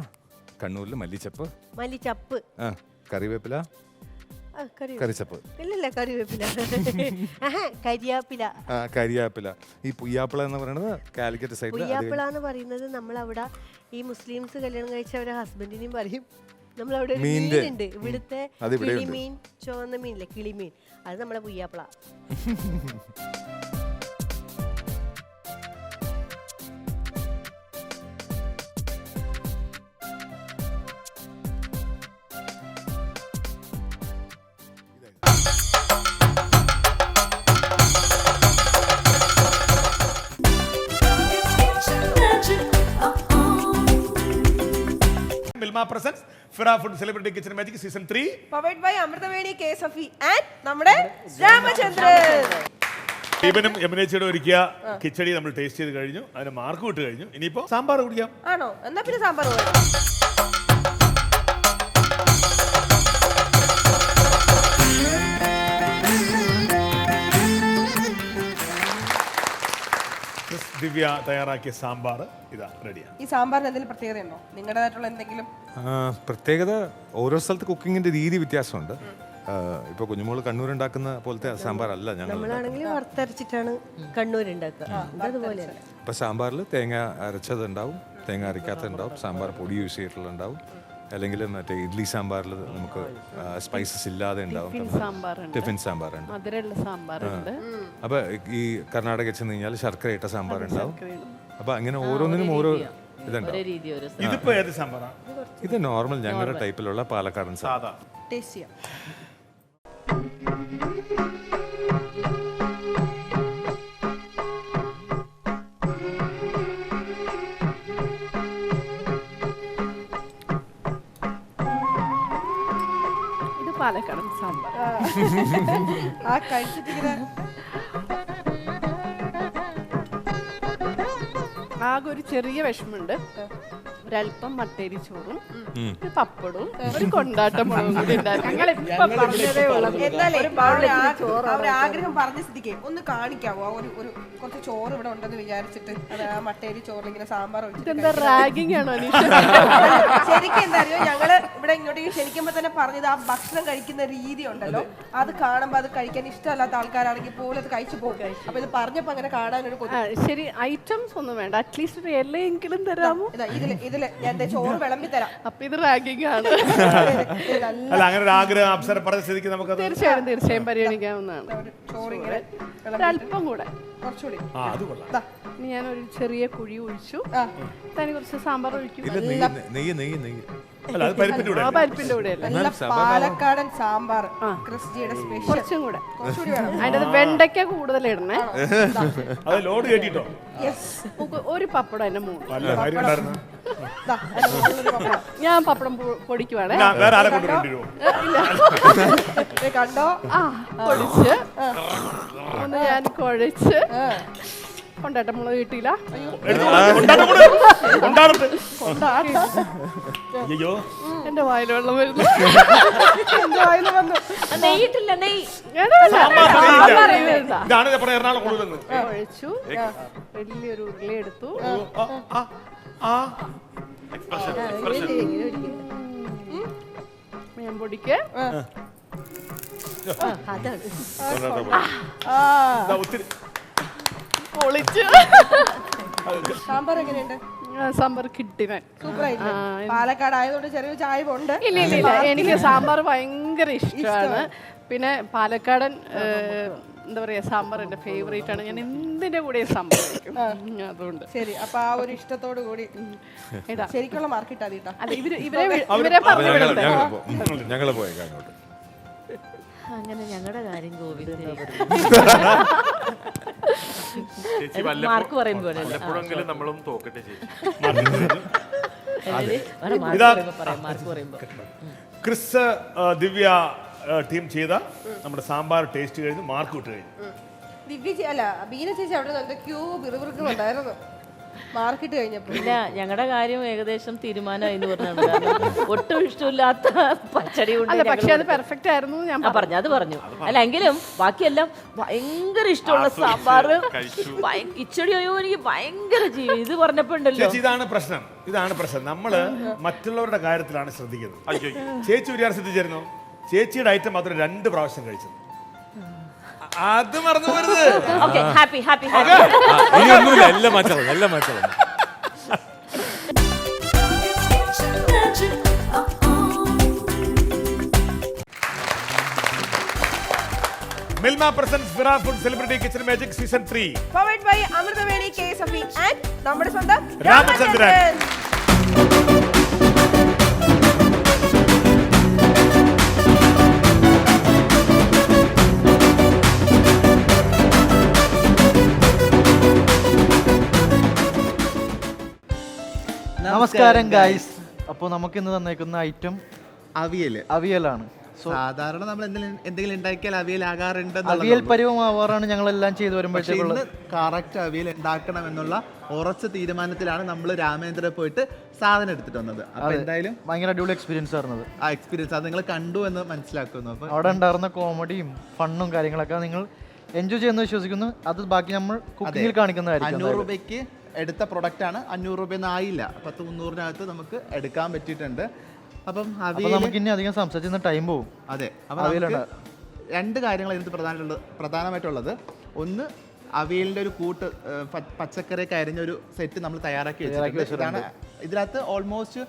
കണ്ണൂരിൽ മല്ലിച്ചപ്പ്, കറിവേപ്പില, കറിച്ചപ്പ്, കരിയാപ്പില. ഈ പുയ്യാപ്പിള എന്ന് പറയുന്നത് കാലിക്കറ്റ് സൈഡിൽ. പുയ്യാപ്പിള എന്ന് പറയുന്നത് നമ്മളവിടെ ഈ മുസ്ലിംസ് കല്യാണം കഴിച്ച അവരുടെ ഹസ്ബൻഡിനെയും പറയും. നമ്മളവിടെ മീനുണ്ട്, ഇവിടുത്തെ കിളിമീൻ, ചുവന്ന മീനില്ലേ കിളിമീൻ, അത് നമ്മളെ പുയ്യാപ്പിള. Milma presents Fira Food Celebrity Kitchen Magic Season 3 powered by Amruthaveni K SFE and നമ്മുടെ രാമചന്ദ്രൻ. ദീപനും യമുനേച്ചിയുടെ ഒരുക്കിയ കിച്ചടി നമ്മൾ ടേസ്റ്റ് ചെയ്ത് കഴിഞ്ഞു, അതിന് മാർക്ക് വിട്ട് കഴിഞ്ഞു. ഇനിയിപ്പോ സാമ്പാർ കുടിക്കാം. ആണോ? എന്നാ പിന്നെ സാമ്പാർ ദിവ്യ തയ്യാറാക്കിയ സാമ്പാർ ഇതാ റെഡിയാണ്. ഈ സാമ്പാറിന് എന്തെങ്കിലും പ്രത്യേകതയുണ്ടോ? നിങ്ങളുടേതായിട്ടുള്ള എന്തെങ്കിലും പ്രത്യേകത? ഓരോ സ്ഥലത്ത് കുക്കിങ്ങിന്റെ രീതി വ്യത്യാസമുണ്ട്. ഇപ്പൊ കുഞ്ഞുമോള് കണ്ണൂർ ഉണ്ടാക്കുന്ന പോലത്തെ സാമ്പാർ അല്ല നമ്മളാണെങ്കിൽ വറുത്തരച്ചിട്ടാണ് കണ്ണൂർ ഉണ്ടാക്കുക. അതുപോലെ ഇപ്പൊ സാമ്പാറിൽ തേങ്ങ അരച്ചത് ഉണ്ടാവും, തേങ്ങ അരക്കാത്തത് ഉണ്ടാവും, സാമ്പാർ പൊടി യൂസ് ചെയ്തിട്ടുള്ള ഉണ്ടാവും, അല്ലെങ്കിൽ മറ്റേ ഇഡ്ലി സാമ്പാറിൽ നമുക്ക് സ്പൈസസ് ഇല്ലാതെ ഉണ്ടാവും, ടിഫിൻ സാമ്പാറുണ്ട്, അപ്പൊ ഈ കർണാടക ചെന്ന് കഴിഞ്ഞാൽ ശർക്കര ഇട്ട സാമ്പാർ ഉണ്ടാവും. അപ്പൊ അങ്ങനെ ഓരോന്നിനും ഓരോ ഇതുണ്ടാവും. ഇതിപ്പോ ഏത് സാമ്പാറാണ്? ഇത് നോർമൽ ഞങ്ങളുടെ ടൈപ്പിലുള്ള പാലക്കാടൻ സാധാ ടേസ്റ്റ് ചെയ്യാം. പാലക്കാടൻ സാമ്പാർ ആ കഴിച്ചിട്ടിങ്ങനെ ആകെ ഒരു ചെറിയ വിഷമുണ്ട്. ഒരല്പം മട്ടേരി ചോറും ഒരു പപ്പടവും ഒരു കൊണ്ടാട്ട മുളകും കൂടി ഉണ്ടായിരുന്നു. പറഞ്ഞതേ ഉള്ളത്. എന്നാലേ അവർ ആഗ്രഹം പറഞ്ഞ സ്ഥിതിക്ക് ഒന്ന് കാണിക്കാവോ? ഒരു കുറച്ച് ചോറ് ഇവിടെ ഉണ്ടെന്ന് വിചാരിച്ചിട്ട് അത് ആ മട്ടേരി ചോറിൽ ഇങ്ങനെ സാമ്പാർ ഇതെന്താ റാഗിങ് ആണോ അനീഷ? ശരിക്കും എന്താ അറിയോ, ഞങ്ങള് ഇവിടെ ഇങ്ങോട്ടേക്ക് ക്ഷണിക്കുമ്പോ തന്നെ പറഞ്ഞത് ആ ഭക്ഷണം കഴിക്കുന്ന രീതി ഉണ്ടല്ലോ, അത് കാണുമ്പോ അത് കഴിക്കാൻ ഇഷ്ടമല്ലാത്ത ആൾക്കാരാണെങ്കിൽ പോലും അത് കഴിച്ചു പോകും. അപ്പൊ ഇത് പറഞ്ഞപ്പോ അങ്ങനെ കാണാനൊരു ശരി, ഐറ്റംസ് ഒന്നും വേണ്ട, അറ്റ്ലീസ്റ്റ് ഒരു ഇലയെങ്കിലും തരാമോ? ഇതില് ഞാൻ വിളമ്പി വിളമ്പി തരാം. അപ്പൊ ഇത് റാഗിങ് ആണ്. അല്ല, അങ്ങനെ ഒരു ആഗ്രഹം അപ്സര പറഞ്ഞ സ്ഥിതിക്ക് നമുക്ക് തീർച്ചയായും പരിഗണിക്കാവുന്നതാണ്. ചോറിങ്ങനെ ഒരല്പം കൂടെ കുറച്ചുകൂടി. അത് കൊള്ളാം. ഇനി ഞാനൊരു ചെറിയ കുഴി ഒഴിച്ചു, തനി കുറച്ച് സാമ്പാർ ഒഴിക്കും. അല്ല, അത് പരിപ്പിന്റെ കൂടെ ആ പരിപ്പിന്റെ കൂടെ അല്ല, നല്ല പാലക്കാടൻ സാമ്പാർ ക്രിസ്റ്റിയുടെ സ്പെഷ്യൽ. കുറച്ചും കൂടെ അതിന്റെ അത് വെണ്ടയ്ക്ക കൂടുതൽ ഇടണേ. അത് ലോഡ് കേട്ടിട്ടോ. ഒരു പപ്പടം എന്നെ മൂന്ന്. നല്ല കാര്യം ഉണ്ടായിരുന്നു. ഞാൻ പപ്പടം പൊടിക്കുവാണേ. വേറെ ആരെ കൊണ്ടുവരേണ്ടിരുമോ? കണ്ടോ? പൊടിച്ച് ഒന്ന് ഞാൻ കുഴച്ച് കൊണ്ടാട്ട മുളക് കിട്ടിയില്ല. അയ്യോ, എന്റെ വായിൽ വെള്ളം വരുന്നു. നെയ്യിട്ടില്ല, നെയ്യ് ഇതാണ് എറണാകുളം കൊണ്ടുവരുന്നത്. കുഴച്ചു, വലിയൊരു ഉരുളി എടുത്തു, ഞാൻ പൊടിക്ക് ഒത്തിരി പൊളിച്ച്. സാമ്പാർ എങ്ങനെയുണ്ട്? സാമ്പാർ കിട്ടിനെ സൂപ്പറായിട്ട്. പാലക്കാട് ആയതുകൊണ്ട് ചെറിയൊരു ചായവുണ്ട്. ഇല്ല, എനിക്ക് സാമ്പാർ ഭയങ്കര ഇഷ്ടമാണ്. പിന്നെ പാലക്കാടൻ എന്താ പറയാ, സാമ്പാർ എന്റെ ഫേവറേറ്റ് ആണ്. ഞാൻ എന്തിന്റെ കൂടെ സാമ്പാർ കഴിക്കും, അതുകൊണ്ട്. ശരി, അപ്പൊ ആ ഒരു ഇഷ്ടത്തോടു കൂടി ശരിക്കുള്ള മാർക്ക് ഇട്ടാ തീട്ടാ. അല്ല, ഇവരെ പറഞ്ഞു വിടട്ടെ. ഞങ്ങള് പോയേക്കാം അങ്ങോട്ട്. അങ്ങനെ ഞങ്ങളുടെ കാര്യം ഗോവിന്ദ ചേച്ചി മാർക്ക് പറയുമ്പോ വല്ലപ്പോഴെങ്കിലും നമ്മളും തോക്കട്ടെ ചേച്ചി. മാർക്ക് പറയുമ്പോ ക്രിസ്, ദിവ്യ ടീം ചെയ്ത നമ്മുടെ സാമ്പാർ ടേസ്റ്റ് കഴിഞ്ഞ് മാർക്ക് വിട്ട് കഴിഞ്ഞു. ദിവ്യ അല്ല, ബീന ചേച്ചി അവിടെ എന്തൊക്കെയോ പിറുപിറുക്കുന്നുണ്ടായിരുന്നു മാർക്കിട്ട് കഴിഞ്ഞപ്പോ. ഇല്ല, ഞങ്ങളുടെ കാര്യം ഏകദേശം തീരുമാനമായി എന്ന് പറഞ്ഞാണ്. ഒട്ടും ഇഷ്ടമില്ലാത്ത പച്ചടി കൊണ്ട്. പക്ഷെ അത് പെർഫെക്റ്റ് ആയിരുന്നു ഞാൻ പറഞ്ഞു, അത് പറഞ്ഞു. അല്ല, എങ്കിലും ബാക്കിയെല്ലാം ഭയങ്കര ഇഷ്ടമുള്ള സാമ്പാർ, കിച്ചടി. അയ്യോ, എനിക്ക് ഭയങ്കര ജീവൻ ഇത് പറഞ്ഞപ്പോ ഉണ്ടല്ലോ. ചേച്ചി, ഇതാണ് പ്രശ്നം. നമ്മള് മറ്റുള്ളവരുടെ കാര്യത്തിലാണ് ശ്രദ്ധിക്കുന്നത്. ചേച്ചി ഒരു ശ്രദ്ധിച്ചിരുന്നു, ചേച്ചിയുടെ ഐറ്റം മാത്രം 2 പ്രാവശ്യം കഴിച്ചത്. അത് മറന്നു പോരുത്. ഹാപ്പി ഹാപ്പി ഇനിയൊന്നുമില്ല, എല്ലാം മാറ്റണം. Milma presents Fira food celebrity kitchen magic season 3 powered by Amruthaveni KSFE and നമ്മുടെ സ്വന്തം രാമചന്ദ്രൻ. നമസ്കാരം ഗൈസ്. അപ്പോൾ നമുക്ക് ഇന്ന് തന്നേക്കുന്ന ഐറ്റം അവിയലാണ്. സാധാരണ നമ്മൾ എന്തെങ്കിലും ഉണ്ടാക്കിയാൽ അവിയൽ ആകാറുണ്ട്. അവിയൽ പരുവമാവാറാണ് ഞങ്ങളെല്ലാം ചെയ്തു വരുമ്പോഴത്തേക്കുള്ള. കറക്റ്റ് അവിയൽ ഉണ്ടാക്കണം എന്നുള്ള ഉറച്ച തീരുമാനത്തിലാണ് നമ്മൾ രാമേന്ദ്ര പോയിട്ട് സാധനം എടുത്തിട്ട് വന്നത്. അപ്പൊ എന്തായാലും ഭയങ്കര അടിപൊളി എക്സ്പീരിയൻസ് ആയിരുന്നത്. ആ എക്സ്പീരിയൻസ് അത് നിങ്ങൾ കണ്ടു എന്ന് മനസ്സിലാക്കുന്നു. അപ്പൊ അവിടെ ഉണ്ടായിരുന്ന കോമഡിയും ഫണ്ണും കാര്യങ്ങളൊക്കെ നിങ്ങൾ എൻജോയ് ചെയ്യുന്ന വിശ്വസിക്കുന്നു. അത് ബാക്കി നമ്മൾ കുക്കിങ്ങിൽ കാണിക്കുന്നതായിരിക്കും. 500 രൂപയ്ക്ക് എടുത്ത പ്രൊഡക്റ്റ് ആണ്. 500 രൂപയൊന്നും ആയില്ല, 10-300-നകത്ത് നമുക്ക് എടുക്കാൻ പറ്റിയിട്ടുണ്ട്. അപ്പം നമുക്ക് ഇനി അധികം സംസാരിക്കുന്ന ടൈം പോകും. അതെ, അപ്പം 2 കാര്യങ്ങൾ ഇതിനകത്ത് പ്രധാനമായിട്ടുള്ളത്. ഒന്ന്, അവിയലിൻ്റെ ഒരു കൂട്ട് പച്ചക്കറിയൊക്കെ അരിഞ്ഞൊരു സെറ്റ് നമ്മൾ തയ്യാറാക്കി വെച്ചിട്ടുണ്ട്. ഇതിനകത്ത് ഓൾമോസ്റ്റ്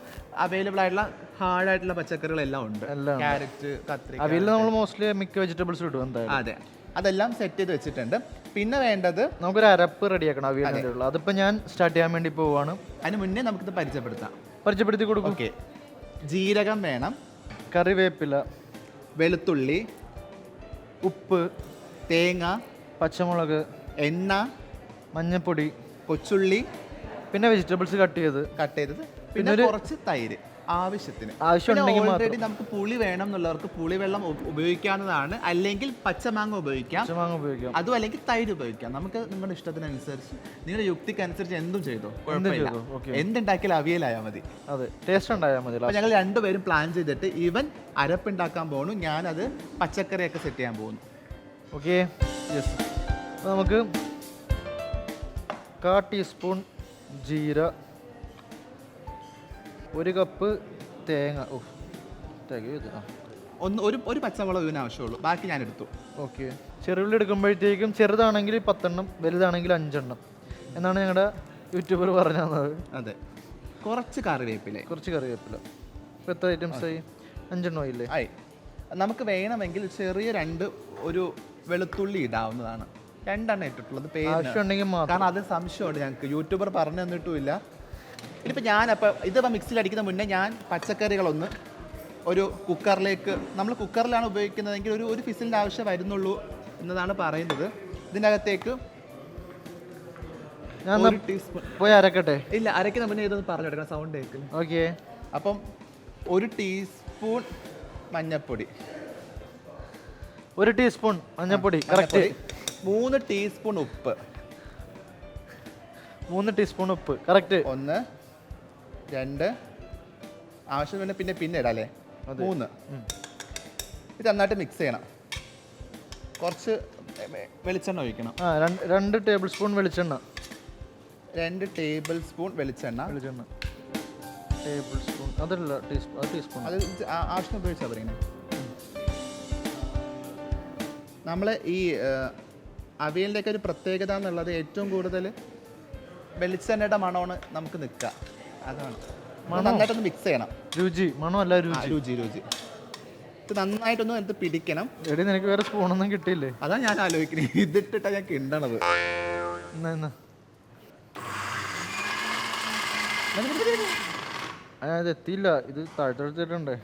അവൈലബിൾ ആയിട്ടുള്ള ഹാർഡായിട്ടുള്ള പച്ചക്കറികളെല്ലാം ഉണ്ട്. ക്യാരറ്റ്, കത്രിക, അവിയലിൽ നമ്മൾ മോസ്റ്റ്ലി മിക്ക വെജിറ്റബിൾസ് ഇടും എന്തായാലും. അതെ, അതെല്ലാം സെറ്റ് ചെയ്ത് വെച്ചിട്ടുണ്ട്. പിന്നെ വേണ്ടത് നമുക്കൊരു അരപ്പ് റെഡിയാക്കണം അവിയലിനുള്ള. അതിപ്പോൾ ഞാൻ സ്റ്റാർട്ട് ചെയ്യാൻ വേണ്ടി പോവുകയാണ്. അതിന് മുന്നേ നമുക്കിത് പരിചയപ്പെടുത്തി കൊടുക്കും. ഓക്കെ, ജീരകം വേണം, കറിവേപ്പില, വെളുത്തുള്ളി, ഉപ്പ്, തേങ്ങ, പച്ചമുളക്, എണ്ണ, മഞ്ഞൾപ്പൊടി, കൊച്ചുള്ളി, പിന്നെ വെജിറ്റബിൾസ് കട്ട് ചെയ്തത്, പിന്നെ കുറച്ച് തൈര്. ആവശ്യത്തിന് ആവശ്യമുണ്ടെങ്കിൽ ഓൾറെഡി നമുക്ക് പുളി വേണം എന്നുള്ളവർക്ക് പുളിവെള്ളം ഉപയോഗിക്കാവുന്നതാണ്, അല്ലെങ്കിൽ പച്ചമാങ്ങ ഉപയോഗിക്കാം, പച്ചമാങ്ങ ഉപയോഗിക്കാം. അതും അല്ലെങ്കിൽ തൈര് ഉപയോഗിക്കാം. നമുക്ക് നിങ്ങളുടെ ഇഷ്ടത്തിനനുസരിച്ച് നിങ്ങളുടെ യുക്തിക്കനുസരിച്ച് എന്തും ചെയ്തോ, കുഴപ്പമില്ല. എന്തുണ്ടാക്കിയാലും അവിയലായാൽ മതി. അതെ, ടേസ്റ്റ് ഉണ്ടായാൽ മതി. അപ്പോൾ ഞങ്ങൾ രണ്ടുപേരും പ്ലാൻ ചെയ്തിട്ട് ഇവൻ അരപ്പുണ്ടാക്കാൻ പോകുന്നു, ഞാനത് പച്ചക്കറിയൊക്കെ സെറ്റ് ചെയ്യാൻ പോകുന്നു. Okay, yes. നമുക്ക് 1/4 ടീസ്പൂൺ ജീര, 1 കപ്പ് തേങ്ങ. ഒരു പച്ചമുളക് ഇതിന് ആവശ്യമുള്ളൂ, ബാക്കി ഞാൻ എടുത്തു. ഓക്കെ, ചെറുള്ളി എടുക്കുമ്പോഴത്തേക്കും ചെറുതാണെങ്കിൽ 10 എണ്ണം, വലുതാണെങ്കിൽ 5 എണ്ണം എന്നാണ് ഞങ്ങളുടെ യൂട്യൂബർ പറഞ്ഞു തന്നത്. അതെ, കുറച്ച് കറിവേപ്പില. ഇപ്പോൾ എത്ര ഐറ്റംസ് ആയി? 5 എണ്ണം ആയില്ലേ? ആയി. നമുക്ക് വേണമെങ്കിൽ ചെറിയ 2 ഒരു വെളുത്തുള്ളി ഇടാവുന്നതാണ്. 2 എണ്ണം ഇട്ടിട്ടുള്ളത് ആവശ്യമുണ്ടെങ്കിൽ മാത്രം. കാരണം അത് സംശയമുണ്ട് ഞങ്ങൾക്ക്, യൂട്യൂബർ പറഞ്ഞു തന്നിട്ടുമില്ല. ഇനിയിപ്പോൾ ഞാനപ്പോൾ ഇതിപ്പോൾ മിക്സിയിൽ അടിക്കുന്ന മുന്നേ ഞാൻ പച്ചക്കറികളൊന്ന് ഒരു കുക്കറിലേക്ക്, നമ്മൾ കുക്കറിലാണ് ഉപയോഗിക്കുന്നതെങ്കിൽ ഒരു ഫിസിലിൻ്റെ ആവശ്യം വരുന്നുള്ളൂ എന്നതാണ് പറയുന്നത്. ഇതിനകത്തേക്ക് ഞാൻ 1 ടീസ്പൂൺ പോയി അരക്കട്ടെ. ഇല്ല, അരയ്ക്കുന്ന മുന്നേ ഇതൊന്ന് പറഞ്ഞു എടുക്കണം, സൗണ്ട് കേൾക്കും. ഓക്കെ, അപ്പം 1 ടീസ്പൂൺ മഞ്ഞൾപ്പൊടി, 1 ടീസ്പൂൺ മഞ്ഞൾപ്പൊടി, കറക്റ്റ്. 3 ടീസ്പൂൺ ഉപ്പ്, 3 ടീസ്പൂൺ ഉപ്പ്, കറക്റ്റ്. 1 2 ആവശ്യം പിന്നെ ഇടാം അല്ലേ? 3. ഇത് നന്നായിട്ട് മിക്സ് ചെയ്യണം. കുറച്ച് വെളിച്ചെണ്ണ ഒഴിക്കണം. 2 ടേബിൾ സ്പൂൺ വെളിച്ചെണ്ണ. 2 ടേബിൾ സ്പൂൺ വെളിച്ചെണ്ണ. ടേബിൾ സ്പൂൺ അതല്ല, ടീസ്പൂൺ. അത് ആവശ്യം ഉപയോഗിച്ചാൽ പറയുന്നത്. നമ്മൾ ഈ അവിയലിൻ്റെയൊക്കെ ഒരു പ്രത്യേകത എന്നുള്ളത് ഏറ്റവും കൂടുതൽ വെളിച്ചെണ്ണയുടെ മണമാണ് നമുക്ക് നിൽക്കുക. അതാണ് നന്നായിട്ടൊന്ന് മിക്സ് ചെയ്യണം. മണമല്ല രുചി. ഇത് നന്നായിട്ടൊന്ന് എടുത്ത് പിടിക്കണം. എടി, നിനക്ക് വേറെ സ്പൂണൊന്നും കിട്ടിയില്ലേ? അതാണ് ഞാൻ ആലോചിക്കുന്നത്, ഇതിട്ടിട്ടാണ് ഞാൻ കിണ്ടണത്. ഇത് എത്തിയില്ല, ഇത് താഴ്ത്തെടുത്തിട്ടുണ്ടേ.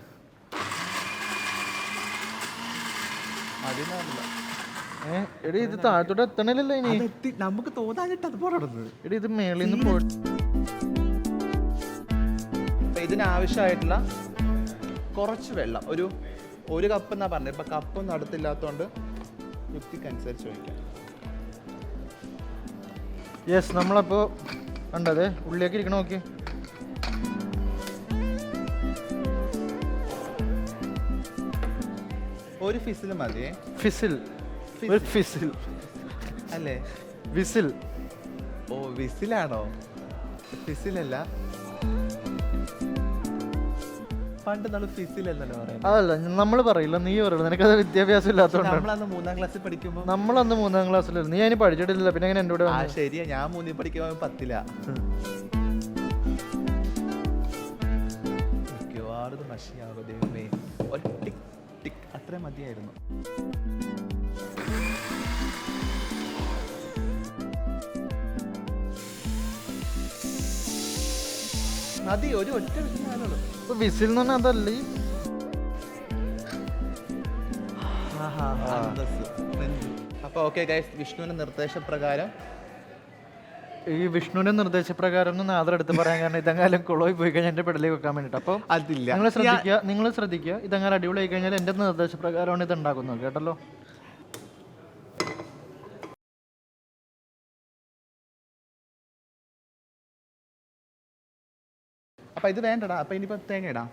എടി, ഇത് താഴത്തോട്ട് എത്തണില്ലല്ലോ ഇനി. നമുക്ക് തോന്നാനിട്ട് അതുപോലെ എടി, ഇത് മേളിൽ നിന്ന് പോയിട്ട് ഇതിനാവശ്യമായിട്ടുള്ള കുറച്ച് വെള്ളം, ഒരു കപ്പ് എന്നാ പറഞ്ഞത്. ഇപ്പം കപ്പൊന്നും അടുത്തില്ലാത്തതുകൊണ്ട് യുക്തിക്കനുസരിച്ച് ഒഴിക്കാം. യെസ്, നമ്മളപ്പോൾ കണ്ടതേ ഉള്ളിലേക്ക് ഇരിക്കണം. നോക്കി, ഒരു ഫിസിൽ മതിയേ. ഫിസിൽ അല്ലേ? വിസിൽ. ഓ, വിസിലാണോ? ഫിസിലല്ല, പണ്ട് നമ്മൾ ഫിസിലല്ലോ പറയാം. അതല്ല, നമ്മൾ പറയില്ല, നീ പറയില്ല. നിനക്കത് വിദ്യാഭ്യാസം ഇല്ലാത്തതുകൊണ്ടാണ്. നമ്മളന്ന് 3-ാം ക്ലാസ്സിൽ പഠിക്കുമ്പോൾ. നമ്മളന്ന് 3-ാം ക്ലാസ്സിലല്ല, നീ അതിന് പഠിച്ചിട്ടില്ല. പിന്നെ എങ്ങനെ എൻ്റെ കൂടെ? ശരിയാ, ഞാൻ 3-ൽ പഠിക്കുമ്പോൾ 10-ലാ. മിക്കവാറും മഷിയാകും ദൈവമേ. ടിക് ടിക് അത്ര മതിയായിരുന്നു. മതി, ഒറ്റ വിസിലാണുള്ളൂ. വിസിൽ എന്ന് പറഞ്ഞാൽ അതല്ലേ? അപ്പോൾ ഓക്കെ ഗൈസ്, വിഷ്ണുവിൻ്റെ നിർദ്ദേശപ്രകാരം ഈ വിഷ്ണുവിന്റെ നിർദ്ദേശപ്രകാരം നാദർ എടുത്ത് പറയാൻ കാരണം ഇതെങ്ങാലും കുളമായി പോയി കഴിഞ്ഞാൽ എന്റെ പെടലേക്ക് വെക്കാൻ വേണ്ടിട്ട്. അപ്പോൾ അതില്ല, നിങ്ങൾ ശ്രദ്ധിക്കുക ഇതെങ്ങനെ അടിപൊളി ആയി കഴിഞ്ഞാൽ എന്റെ നിർദ്ദേശപ്രകാരമാണ് ഇത് ഉണ്ടാക്കുന്നത്. കേട്ടല്ലോ? അപ്പൊ ഇത് വേണ്ടടാ. അപ്പൊ ഇനിയിപ്പോ തേങ്ങ ഇടാം.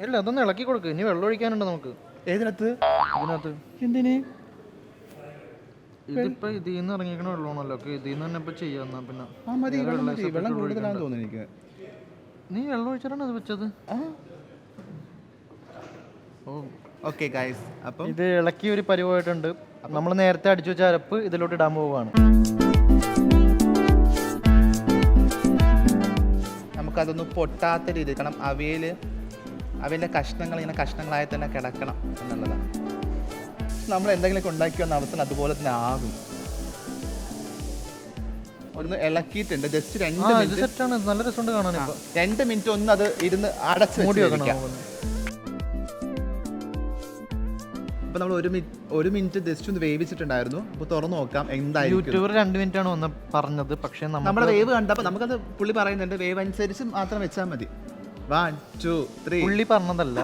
ഇല്ല, അതൊന്ന് ഇളക്കി കൊടുക്കുക. ഇനി വെള്ളം ഒഴിക്കാനുണ്ട് നമുക്ക്. ഏതിനകത്ത്? ഇതിനകത്ത്. എന്തിന്? ഇതിപ്പോ ഇതിൽ നിന്ന് ഇറങ്ങിക്കണ വെള്ളമാണല്ലോ. ഇതിൽ നിന്ന് തന്നെ ഇപ്പൊ ചെയ്യാന്നാ. പിന്നെ വെള്ളം കൂടുതലാണെന്ന് തോന്നുന്നു എനിക്ക്. നീ വെള്ളം ഒഴിച്ചാണ് അത് വെച്ചത്. ഓക്കെ ഗൈസ്, അപ്പം ഇത് ഇളക്കി ഒരു പരിവായിട്ടുണ്ട്. നമ്മൾ നേരത്തെ അടിച്ചു വെച്ച അരപ്പ് ഇതിലോട്ട് ഇടാൻ പോവുകയാണ്. നമുക്കതൊന്ന് പൊട്ടാത്ത രീതിയിൽ, കാരണം അവിയലിൻ്റെ കഷ്ണങ്ങൾ ഇങ്ങനെ കഷ്ണങ്ങളായി തന്നെ കിടക്കണം എന്നുള്ളതാണ്. നമ്മൾ എന്തെങ്കിലുമൊക്കെ ഉണ്ടാക്കി വന്ന അവസ്ഥ അതുപോലെ തന്നെ ആകും. ഒന്ന് ഇളക്കിയിട്ടുണ്ട്, ജസ്റ്റ് 2 മിനിറ്റ്. നല്ല രസമുണ്ട് കാണാൻ. 2 മിനിറ്റ് ഒന്ന് അത് ഇരുന്ന് അടച്ച് മൂടി വെക്കണം. അപ്പൊ നമ്മൾ 1 മിനിറ്റ് ജസ്റ്റ് ഒന്ന് വേവിച്ചിട്ടുണ്ടായിരുന്നു. അപ്പൊ തുറന്നു നോക്കാം എന്തായാലും. യൂട്യൂബർ 2 മിനിറ്റ് ആണ് ഒന്ന് പറഞ്ഞത്. പക്ഷെ നമ്മുടെ വേവ് കണ്ടപ്പോൾ നമുക്കത് പുള്ളി പറയുന്നുണ്ട് വേവ് അനുസരിച്ച് മാത്രം വെച്ചാൽ മതി. 1 2 3 പുള്ളി പറഞ്ഞതല്ല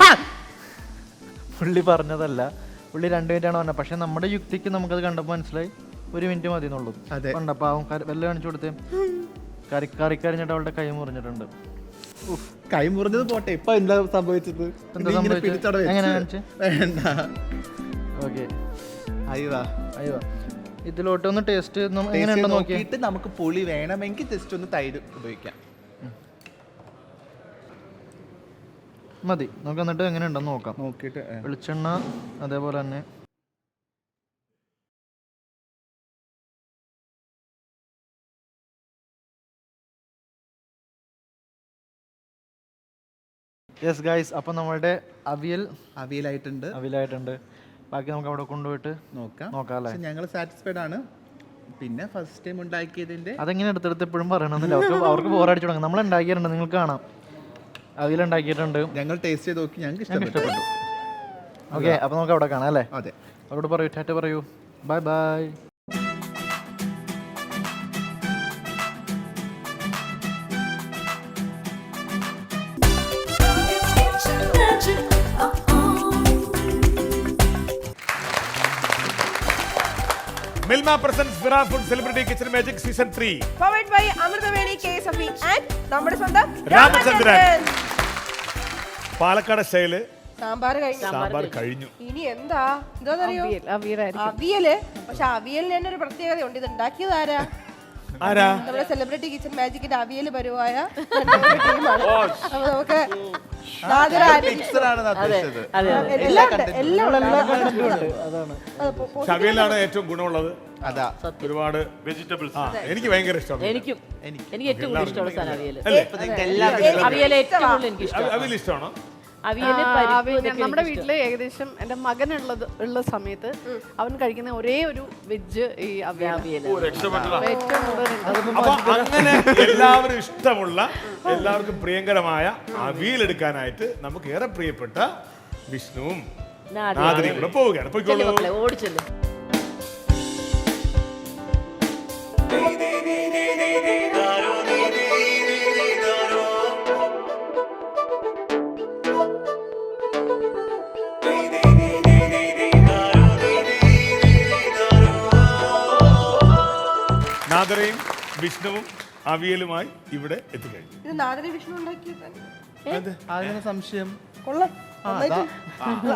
പുള്ളി 2 മിനിറ്റാണ് പറഞ്ഞത്. പക്ഷെ നമ്മുടെ യുക്തിക്ക് നമുക്കത് കണ്ടപ്പോൾ മനസ്സിലായി 1 മിനിറ്റ് മതി എന്നുള്ളൂ. അതെ. പാവം വല്ല കാണിച്ചു കൊടുത്തേ കറിക്കരിഞ്ഞിട്ട് അവളുടെ കൈ മുറിഞ്ഞിട്ടുണ്ട്. കൈ മുറിഞ്ഞത് പോട്ടെ, ഇപ്പൊ എന്താ സംഭവിച്ചത്? എന്താ സംഭവിച്ചത്? എങ്ങനെ കാണിച്ചേ? വേണ്ട. ഓക്കെ അയ്യോ അയ്യോ ഇതിലോട്ട് ഒന്ന് ടേസ്റ്റ് എങ്ങനെയുണ്ടോ നോക്കിയിട്ട് നോക്കിയിട്ട് നമുക്ക് പുളി വേണമെങ്കിൽ ജസ്റ്റ് ഒന്ന് തൈര് ഉപയോഗിക്കാം. മതി. നമുക്ക് എന്നിട്ട് എങ്ങനെയുണ്ടെന്ന് നോക്കാം. നോക്കിയിട്ട് വെളിച്ചെണ്ണ അതേപോലെ തന്നെ യെസ് ഗൈസ്. അപ്പം നമ്മളുടെ അവിയലായിട്ടുണ്ട്. അവിയലായിട്ടുണ്ട്. ബാക്കി നമുക്ക് അവിടെ കൊണ്ടുപോയിട്ട് നോക്കാം അല്ലേ? ഞങ്ങൾ സാറ്റിസ്ഫൈഡ് ആണ്. പിന്നെ ഫസ്റ്റ് ടൈം ഉണ്ടാക്കിയതിന്റെ അതെങ്ങനെ എടുത്തെടുത്ത് എപ്പോഴും പറയണമെന്നില്ല. അവർക്ക് ബോറടിച്ചു തുടങ്ങും. നമ്മൾ ഉണ്ടാക്കിയിട്ടുണ്ട്, നിങ്ങൾക്ക് കാണാം. അവിയലുണ്ടാക്കിയിട്ടുണ്ട്. ഞങ്ങൾ ടേസ്റ്റ് ചെയ്ത് നോക്കി, ഞങ്ങൾക്ക് ഇഷ്ടപ്പെട്ടു. ഓക്കെ, അപ്പോൾ നമുക്ക് അവിടെ കാണാം അല്ലേ? അതെ. അവിടെ പറയൂ, ടാറ്റ പറയൂ, bye bye. Milma presents Virat Food Celebrity Kitchen Magic Season 3. Powered by Amrutaveni KSFE and നമ്മുടെ സ്വന്തം രാമചന്ദ്രൻ. പാലക്കാട് സ്റ്റൈല് സാമ്പാർ കഴിഞ്ഞു. ഇനി എന്താണെന്നറിയോ? അവിയല്. പക്ഷെ അവിയലിന് തന്നെ ഒരു പ്രത്യേകതയുണ്ട്. ഇത് ഉണ്ടാക്കിയത് ആരാ? നമ്മുടെ സെലിബ്രിറ്റി കിച്ചൺ മാജിക്കിന്റെ അവിയൽ പരുവായ ടീമാണ്. അപ്പൊ നമുക്ക് അവിയലാണ് ഏറ്റവും ഗുണമുള്ളത്. അതാ ഒരുപാട് വെജിറ്റബിൾസ് എനിക്ക് ഭയങ്കര ഇഷ്ടമാണ്. എനിക്ക് ഏറ്റവും കൂടുതൽ ഇഷ്ടമുള്ള സാധനം അവിയൽ. അവിയൽ ഇഷ്ടമാണോ? നമ്മുടെ വീട്ടില് ഏകദേശം എന്റെ മകൻ ഉള്ള സമയത്ത് അവൻ കഴിക്കുന്ന ഒരേ ഒരു വെജ് ഈ അവിയൽ. അപ്പൊ അങ്ങനെ എല്ലാവരും ഇഷ്ടമുള്ള, എല്ലാവർക്കും പ്രിയങ്കരമായ അവിയൽ എടുക്കാനായിട്ട് നമുക്ക് ഏറെ പ്രിയപ്പെട്ട വിഷ്ണുവും നാദിനിയും കൂടെ പോവുകയാണ്. പോയിക്കോളൂ. ഓടിച്ചല്ലോ. നാദരയും വിഷ്ണുവും അവിയലുമായി ഇവിടെ എത്തിക്കഴിഞ്ഞു. ഇത് നാദരി വിഷ്ണു ഉണ്ടാക്കിയത് അതിന് സംശയം കൊള്ളാം.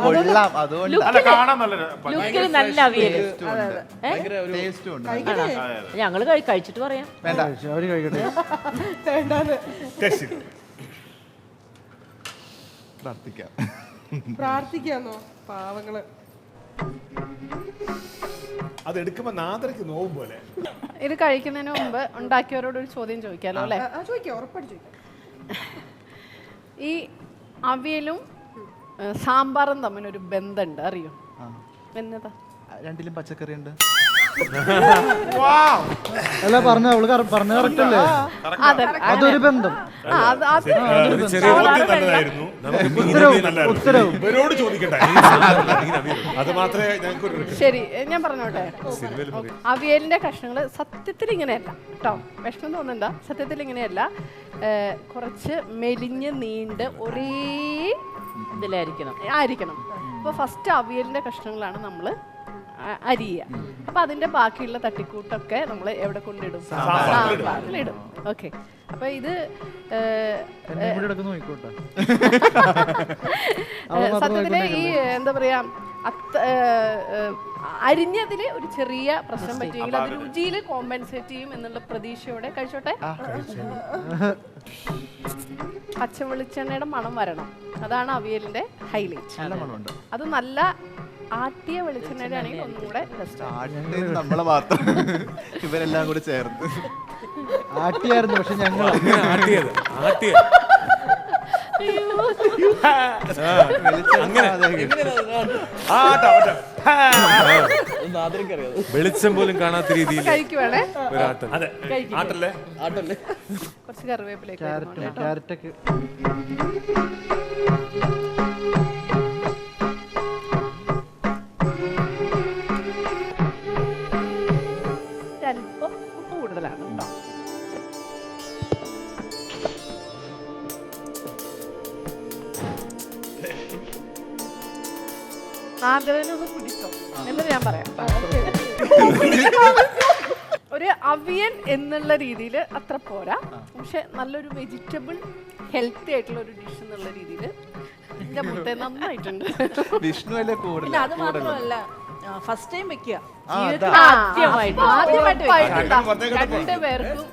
കൊള്ളാം. അതുകൊണ്ട് കാണാൻ നല്ല ലുക്കിൽ നല്ല അവിയൽ. ടേസ്റ്റും ഉണ്ട്. ഞങ്ങള് കഴിച്ചിട്ട് പറയാം. വേണ്ട, അവര് കഴിക്കട്ടെ. ടേസ്റ്റ് ചെയ്തു. പ്രാർത്ഥിക്കാന്നോ പാവങ്ങള്? അത് എടുക്കുമ്പോ നാദരക്ക് നോവും പോലെ. ഇത് കഴിക്കുന്നതിന് മുമ്പ് ഉണ്ടാക്കിയവരോട് ഒരു ചോദ്യം ചോദിക്കാലോ അല്ലേ? ചോദിക്കാം, ഉറപ്പായിട്ട് ചോദിക്കാം. ഈ അവിയലും സാമ്പാറും തമ്മിലൊരു ബന്ധമുണ്ട്, അറിയോ? എന്നതാ? രണ്ടിലും പച്ചക്കറി ഉണ്ട്. അല്ല പറഞ്ഞ അവള് പറഞ്ഞ കറക്റ്റ് അല്ലേ? അതൊരു ബന്ധം. ഇവരോട് ചോദിക്കട്ടെ, അത് മാത്രമേ ഞങ്ങൾക്ക്. ശരി, ഞാൻ പറഞ്ഞോട്ടെ. അവിയലിന്റെ കഷ്ണങ്ങള് സത്യത്തിൽ ഇങ്ങനെയല്ല കേട്ടോ, വിഷമം തോന്നണ്ട. സത്യത്തിൽ ഇങ്ങനെയല്ല, കുറച്ച് മെലിഞ്ഞ് നീണ്ട് ഒരേ ഇതിലായിരിക്കണം. അപ്പൊ ഫസ്റ്റ് അവിയലിന്റെ കഷ്ണങ്ങളാണ് നമ്മള് അരിയുക. അപ്പൊ അതിന്റെ ബാക്കിയുള്ള തട്ടിക്കൂട്ടൊക്കെ നമ്മൾ എവിടെ കൊണ്ടിടും? സാമ്പാറിലിടും. ഓക്കെ, അപ്പൊ ഇത് സത്യത്തില് ഈ എന്താ പറയാ, അരിഞ്ഞതില് ഒരു ചെറിയ പ്രശ്നം പറ്റുമെങ്കിൽ അത് രുചിയിൽ കോമ്പൻസേറ്റ് ചെയ്യും എന്നുള്ള പ്രതീക്ഷയോടെ കഴിച്ചോട്ടെ. പച്ചവെളിച്ചെണ്ണയുടെ മണം വരണം, അതാണ് അവിയലിന്റെ ഹൈലൈറ്റ്. അത് നല്ല ആട്ടിയ വെളിച്ചെണ്ണയുടെ ആണെങ്കിൽ ഒന്നും കൂടെ നമ്മളെ മാത്രം ഇവരെല്ലാം കൂടി ചേർത്ത് ആട്ടിയായിരുന്നു. പക്ഷെ ഞങ്ങൾ ആട്ടിയത് വെളിച്ചം പോലും കാണാത്ത രീതിയിൽ കഴിക്കുവാണേ. ആട്ടല്ലേ കുറച്ച് കറിവേപ്പിലേക്ക് ക്യാരറ്റൊക്കെ അല്പം ഉപ്പ് കൂടുതലാണ് കേട്ടോ. ആഗ്രഹം പിടിച്ചോ എന്നിട്ട് ഞാൻ പറയാം. ഒരു അവിയൻ എന്നുള്ള രീതിയിൽ അത്ര പോരാ, പക്ഷെ നല്ലൊരു വെജിറ്റബിൾ ഹെൽത്തി ആയിട്ടുള്ള ഒരു ഡിഷ് എന്നുള്ള രീതിയിൽ എന്റെ മുട്ട നന്നായിട്ടുണ്ട്. വിഷ്ണു അല്ലേ കൂടുതൽ പിന്നെ അത് മാത്രമല്ല ഫസ്റ്റ് ടൈം വെക്കുക ആദ്യമായിട്ട് പറഞ്ഞേക്കട്ടെ. രണ്ടുപേർക്കും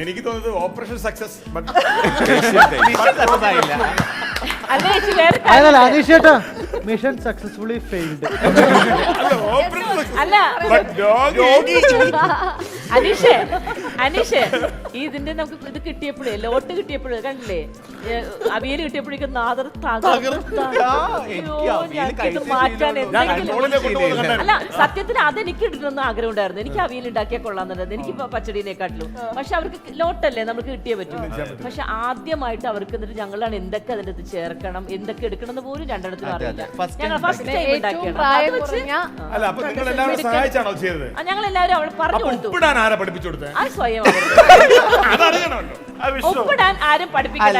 എനിക്ക് തോന്നുന്നത് ഓപ്പറേഷൻ സക്സസ് അല്ല ചേച്ചി വേറെ അതല്ല അനീഷ് ചേട്ടാ, മിഷൻ സക്സസ്ഫുള്ളി ഫെയിൽഡ്. അല്ല അനീഷേ ഇതിന്റെ നമുക്ക് ഇത് കിട്ടിയപ്പോഴേ ലോട്ട് കിട്ടിയപ്പോഴേ കണ്ടില്ലേ അവിയൽ കിട്ടിയപ്പോഴേക്കും നാദർ മാറ്റാൻ എന്തെങ്കിലും അല്ല സത്യത്തിൽ അതെനിക്ക് ഇടണമെന്ന് ആഗ്രഹം ഉണ്ടായിരുന്നു. എനിക്ക് അവിയൽ ഉണ്ടാക്കിയാൽ കൊള്ളാന്നുണ്ടായിരുന്നു, എനിക്ക് പച്ചടീനെക്കാട്ടിലും. പക്ഷെ അവർക്ക് ലോട്ടല്ലേ നമുക്ക് കിട്ടിയേ പറ്റൂ. പക്ഷെ ആദ്യമായിട്ട് അവർക്ക് എന്നിട്ട് ഞങ്ങളാണ് എന്തൊക്കെ അതിൻ്റെ അത് ചേർക്കണം, എന്തൊക്കെ എടുക്കണം എന്ന് പോലും രണ്ടെണ്ണത്തിനും അറിയില്ല. ഞങ്ങൾ ഫസ്റ്റ് ടൈം ഉണ്ടാക്കിയാണ്. അല്ല, അപ്പൊ നിങ്ങൾ എല്ലാവരും സഹായിച്ചാണോ ചെയ്തത്? ഞങ്ങൾ എല്ലാവരും അവൾ പറഞ്ഞു കൊടുത്തു. ഉപ്പിടാൻ ആരാ പഠിപ്പിച്ചു കൊടുത്തത്? ആ സ്വയം അതറിയണമല്ലോ. ഉപ്പിടാൻ ആരും പഠിപ്പിക്കില്ല.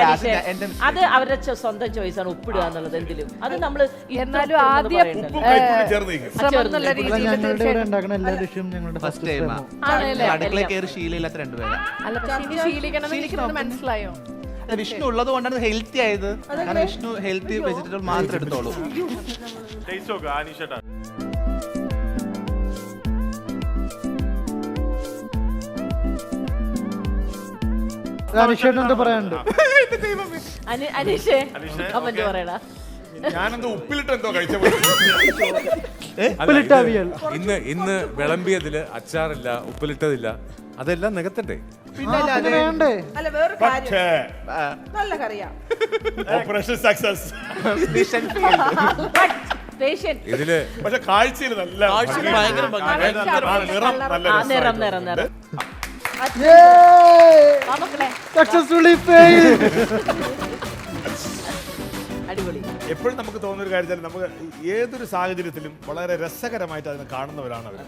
അത് അവരുടെ സ്വന്തം ചോയ്സ് ആണ് ഉപ്പിടുക എന്നുള്ളത്. എന്തിലും അത് നമ്മള് എന്നാലും ആദ്യം ഉപ്പും കയ്പും ചേർന്ന് നിൽക്കും. ശ്രമം എന്നുള്ള രീതിയിൽ ഞങ്ങളുടെ ഇവിടെ ഉണ്ടാക്കുന്ന എല്ലാ ഡിഷും ഞങ്ങളുടെ ഫസ്റ്റ് ടൈമാ. അടുക്കള കയറി ശീലമില്ലാത്ത രണ്ടുപേരാ. അല്ല പക്ഷെ ഇനി ശീലിക്കണം എന്ന് മനസ്സിലായോ? വിഷ്ണു ഉള്ളത് കൊണ്ടാണ് ഹെൽത്തി ആയത്. കാരണം വിഷ്ണു ഹെൽത്തി വെജിറ്റബിൾ മാത്രം എടുത്തോളൂ. ടേസ്റ്റ് നോക്കുക ആനീഷേട്ടാ. അനീഷേട്ടൻ എന്താ പറയാനുണ്ട്? അനീഷേ കമന്റ് പറയടാ. ഞാനെന്തോ ഉപ്പിലിട്ട് എന്തോ കഴിച്ച ഉപ്പിലിട്ട അവിയൽ. ഇന്ന് വിളമ്പിയതില് അച്ചാറില്ല, ഉപ്പിലിട്ടതില്ല, അതെല്ലാം നികത്തണ്ടേ? വേണ്ടേ? അല്ല വേറെ കാര്യം, നല്ല കറിയാ. Operation success. ഇതില് പക്ഷെ കാഴ്ചയിൽ നല്ല ഭയങ്കര നിറം നിറം നല്ല നിറം നിറം മക്കളെ സക്സസ്ഫുള്ളി ഫെയിൽഡ്. അടിപൊളി. എപ്പോഴും നമുക്ക് തോന്നുന്ന ഒരു കാര്യം, നമുക്ക് ഏതൊരു സാഹചര്യത്തിലും വളരെ രസകരമായിട്ട് അതിനെ കാണുന്നവരാണ് അവർ.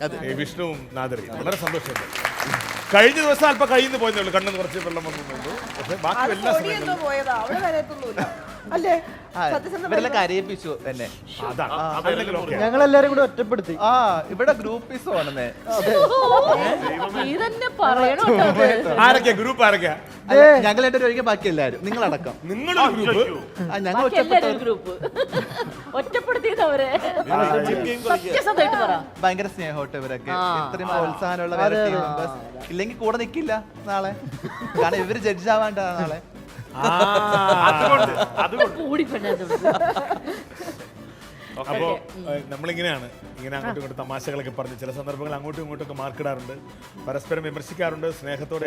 അതെ, വിഷ്ണുവും നാദറിയും വളരെ സന്തോഷമുണ്ട്. കഴിഞ്ഞ ദിവസം അല്പം കയ്യിൽ പോയതേ ഉള്ളൂ, കണ്ണെന്ന് കുറച്ച് വെള്ളം വന്നു. പക്ഷെ ബാക്കി എല്ലാ സമയത്തും പോയതാ, അവിടെ കരയത്തൊന്നുമില്ല അല്ലേ? ഇവരെല്ലാം കരയിപ്പിച്ചു എന്നെ. ഞങ്ങൾ എല്ലാരും കൂടെ ഒറ്റപ്പെടുത്തി. ഇവിടെ ഗ്രൂപ്പീസ് ആണെന്നേ. ഇതന്നെ പറയണോ? ആരൊക്കെയാ ഗ്രൂപ്പ്? ആരൊക്കെയാ? ഞങ്ങൾ എന്റെ ഒരിക്കൽ ബാക്കി എല്ലാവരും, നിങ്ങളടക്കം. നിങ്ങളുടെ ഗ്രൂപ്പ്? ഞങ്ങൾ ഗ്രൂപ്പ് ഒറ്റപ്പെടുത്തിയവരെ സത്യസന്ധമായിട്ട് പറ. ഭയങ്കര സ്നേഹോട്ട് ഇവരൊക്കെ. ഇത്രയും പ്രോത്സാഹനമുള്ള വേറെ ടീം മെമ്പേഴ്സ് ഇല്ലെങ്കിൽ കൂടെ നിൽക്കില്ല നാളെ. കാരണം ഇവര് ജഡ്ജ് ആവാണ്ടാ നാളെ. കൂടി അപ്പോ നമ്മളിങ്ങനെയാണ്, ഇങ്ങനെ അങ്ങോട്ടും ഇങ്ങോട്ടും തമാശകളൊക്കെ പറഞ്ഞ് ചില സന്ദർഭങ്ങൾ അങ്ങോട്ടും ഇങ്ങോട്ടും ഒക്കെ മാർക്കിടാറുണ്ട്, പരസ്പരം വിമർശിക്കാറുണ്ട്, സ്നേഹത്തോടെ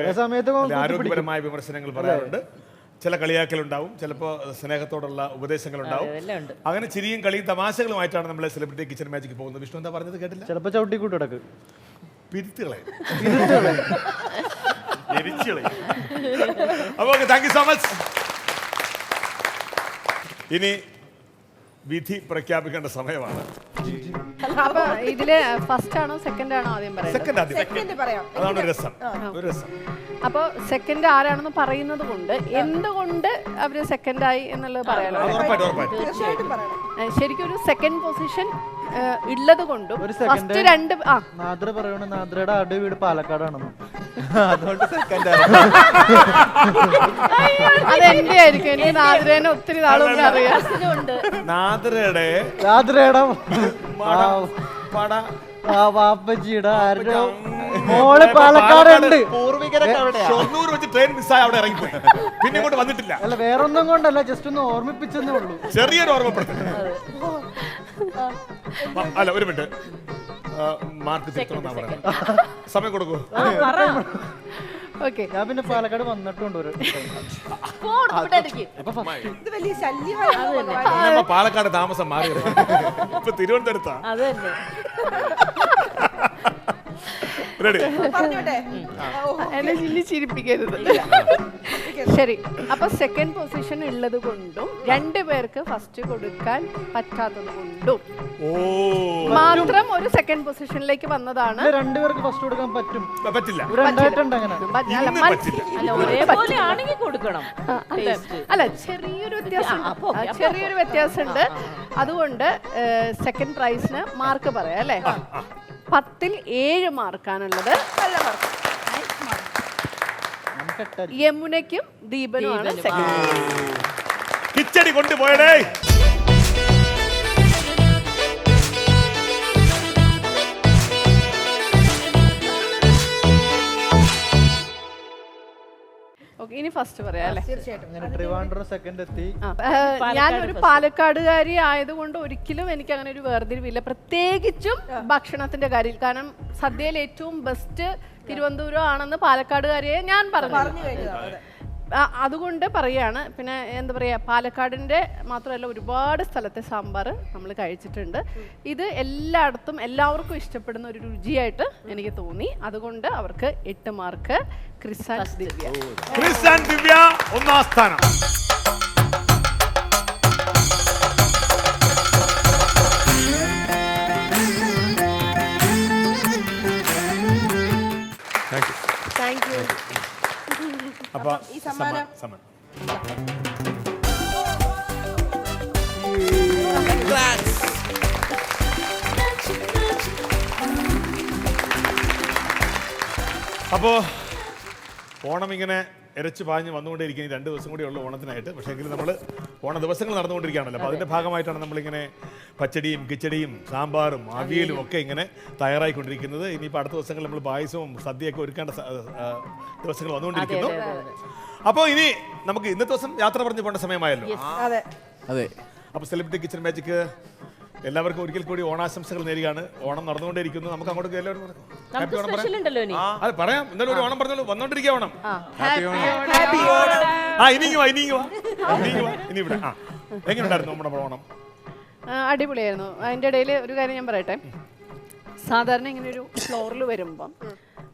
ആരോഗ്യപരമായ വിമർശനങ്ങൾ പറയാറുണ്ട്, ചില കളിയാക്കലുണ്ടാവും, ചിലപ്പോൾ സ്നേഹത്തോടുള്ള ഉപദേശങ്ങളുണ്ടാവും. അങ്ങനെ ചിരിയും കളിയും തമാശകളുമായിട്ടാണ് നമ്മളെ സെലിബ്രിറ്റി കിച്ചൺ മാജിക്ക് പോകുന്നത്. വിഷ്ണു എന്താ പറഞ്ഞത് കേട്ടില്ല? ചിലപ്പോ ചവിട്ടിക്കൂട്ട് കിടക്ക് പിരിത്തുകളെ. അപ്പൊ താങ്ക് യു സോ മച്ച്. ഇനി വിധി പ്രഖ്യാപിക്കേണ്ട സമയമാണ്. അപ്പൊ ഇതില് ഫസ്റ്റ് ആണോ സെക്കൻഡ് ആണോ ആദ്യം പറയുന്നത്? സെക്കൻഡ് ആദ്യം. അതാണ് ഒരു രസം. അപ്പൊ സെക്കൻഡ് ആരാണെന്ന് പറയുന്നത് കൊണ്ട് എന്തുകൊണ്ട് അവര് സെക്കൻഡ് ആയി എന്നുള്ളത് പറയാലോ. ശരിക്കും ഒരു സെക്കൻഡ് പൊസിഷൻ ഉള്ളത് കൊണ്ടും ഫസ്റ്റ് രണ്ട് നാദ്ര പറയണ നാദ്രയുടെ അടി വീട് പാലക്കാടാണെന്ന്. അതുകൊണ്ട് സെക്കൻഡ് അതെന്റെ ആയിരിക്കും. എനിക്ക് നാദ്രേനെ ഒത്തിരി നാളൊന്നും അറിയാം. നാദ്രയുടെ വാപ്പജിയുടെ ആരുടെ മോള് പാലക്കാടുണ്ട്. ഷൊർണൂർ വെച്ച് ട്രെയിൻ മിസ്സായി അവിടെ ഇറങ്ങിപ്പോയി, പിന്നെ ഇങ്ങോട്ട് വന്നിട്ടില്ല. അല്ല വേറൊന്നും കൊണ്ടല്ല, ജസ്റ്റ് ഒന്ന് ഓർമ്മിപ്പിച്ചെന്നേ ഉള്ളൂ. ചെറിയൊരു ഓർമ്മപ്പെടുത്തൽ. അല്ല ഒരു മിനിറ്റ്, മാർക്ക് തിരുത്തണമെന്നാ പറയുന്നത്. സമയം കൊടുക്കൂ. ഓക്കെ, ഞാൻ പിന്നെ പാലക്കാട് വന്നിട്ടുണ്ട് ഒരു പാലക്കാട് താമസം മാറി ഇപ്പൊ തിരുവനന്തപുരത്താ. എന്നെ ചിരിപ്പിക്കരുത്. ശരി, അപ്പൊ സെക്കൻഡ് പൊസിഷൻ ഉള്ളത് കൊണ്ടും 2 പേർക്ക് ഫസ്റ്റ് കൊടുക്കാൻ പറ്റാത്തത് കൊണ്ടും മാത്രം ഒരു സെക്കൻഡ് പൊസിഷനിലേക്ക് വന്നതാണ്. 2 പേർക്ക് ഫസ്റ്റ് കൊടുക്കാൻ പറ്റും. പറ്റില്ല. ഇവിടെ ഉണ്ടായിട്ടുണ്ട് അങ്ങനെ. അല്ല ഒരേപോലെ ആണെങ്കിൽ കൊടുക്കണം. അല്ല, ചെറിയൊരു വ്യത്യാസം, ചെറിയൊരു വ്യത്യാസമുണ്ട്. അതുകൊണ്ട് സെക്കൻഡ് പ്രൈസിന് മാർക്ക് പറയാം അല്ലേ? 10ൽ 7 മാർക്കാണുള്ളത്. നല്ല മാർക്ക്. യമുനയ്ക്കും ദീപനുമാണ് സെക്കൻഡ്. കിച്ചടി കൊണ്ടുപോയടേ. ഇനി ഫസ്റ്റ് പറയാം അല്ലേ? അങ്ങനെ ട്രിവാൻഡ്രം സെക്കൻഡ് എത്തി. ഞാനൊരു പാലക്കാടുകാരി ആയതുകൊണ്ട് ഒരിക്കലും എനിക്ക് അങ്ങനെ ഒരു വേർതിരിവില്ല, പ്രത്യേകിച്ചും ഭക്ഷണത്തിന്റെ കാര്യത്തിൽ. കാരണം സദ്യയിൽ ഏറ്റവും ബെസ്റ്റ് തിരുവനന്തപുരം ആണെന്ന് പാലക്കാടുകാരിയെ ഞാൻ പറഞ്ഞു. അതുകൊണ്ട് പറയാണ്. പിന്നെ എന്താ പറയുക, പാലക്കാടിൻ്റെ മാത്രമല്ല ഒരുപാട് സ്ഥലത്തെ സാമ്പാർ നമ്മൾ കഴിച്ചിട്ടുണ്ട്. ഇത് എല്ലായിടത്തും എല്ലാവർക്കും ഇഷ്ടപ്പെടുന്ന ഒരു രുചിയായിട്ട് എനിക്ക് തോന്നി. അതുകൊണ്ട് അവർക്ക് 8 മാർക്ക്. ക്രിസ് ആൻഡ് ദിവ്യ 1ാം സ്ഥാനം. Thank you. അപ്പൊ ഈ സമ്മാനം അപ്പോ ഓണം ഇങ്ങനെ ഇരച്ചു പാഞ്ഞ് വന്നുകൊണ്ടിരിക്കുന്നത് 2 ദിവസം കൂടി ഉള്ളു ഓണത്തിനായിട്ട്. പക്ഷേ എങ്കിലും നമ്മൾ ഓണ ദിവസങ്ങൾ നടന്നുകൊണ്ടിരിക്കുകയാണല്ലോ. അപ്പോൾ അതിൻ്റെ ഭാഗമായിട്ടാണ് നമ്മളിങ്ങനെ പച്ചടിയും കിച്ചടിയും സാമ്പാറും അവിയലും ഒക്കെ ഇങ്ങനെ തയ്യാറായിക്കൊണ്ടിരിക്കുന്നത്. ഇനിയിപ്പോൾ അടുത്ത ദിവസങ്ങളിൽ നമ്മൾ പായസവും സദ്യയൊക്കെ ഒരുക്കേണ്ട ദിവസങ്ങൾ വന്നുകൊണ്ടിരിക്കുന്നു. അപ്പോൾ ഇനി നമുക്ക് ഇന്നത്തെ ദിവസം യാത്ര പറഞ്ഞു പോകേണ്ട സമയമായല്ലോ. അതെ. അപ്പോൾ സെലിബ്രിറ്റി കിച്ചൺ മാജിക് എല്ലാവർക്കും ഒരിക്കൽ കൂടി ഓണാശംസകൾ നേരുകയാണ്. ഓണം നടന്നുകൊണ്ടിരിക്കുന്നു. നമുക്ക് അങ്ങോട്ട് എല്ലാവരും അത് പറയാം. എന്തായാലും ഒരു ഓണം പറഞ്ഞോളൂ. വന്നോണ്ടിരിക്കുക ഓണം. ഇനി ഇവിടെ എങ്ങനെയുണ്ടായിരുന്നു നമ്മുടെ ഓണം? അടിപൊളിയായിരുന്നു. അതിൻ്റെ ഇടയിൽ ഒരു കാര്യം ഞാൻ പറയട്ടെ. സാധാരണ ഇങ്ങനെ ഒരു ഫ്ലോറിൽ വരുമ്പം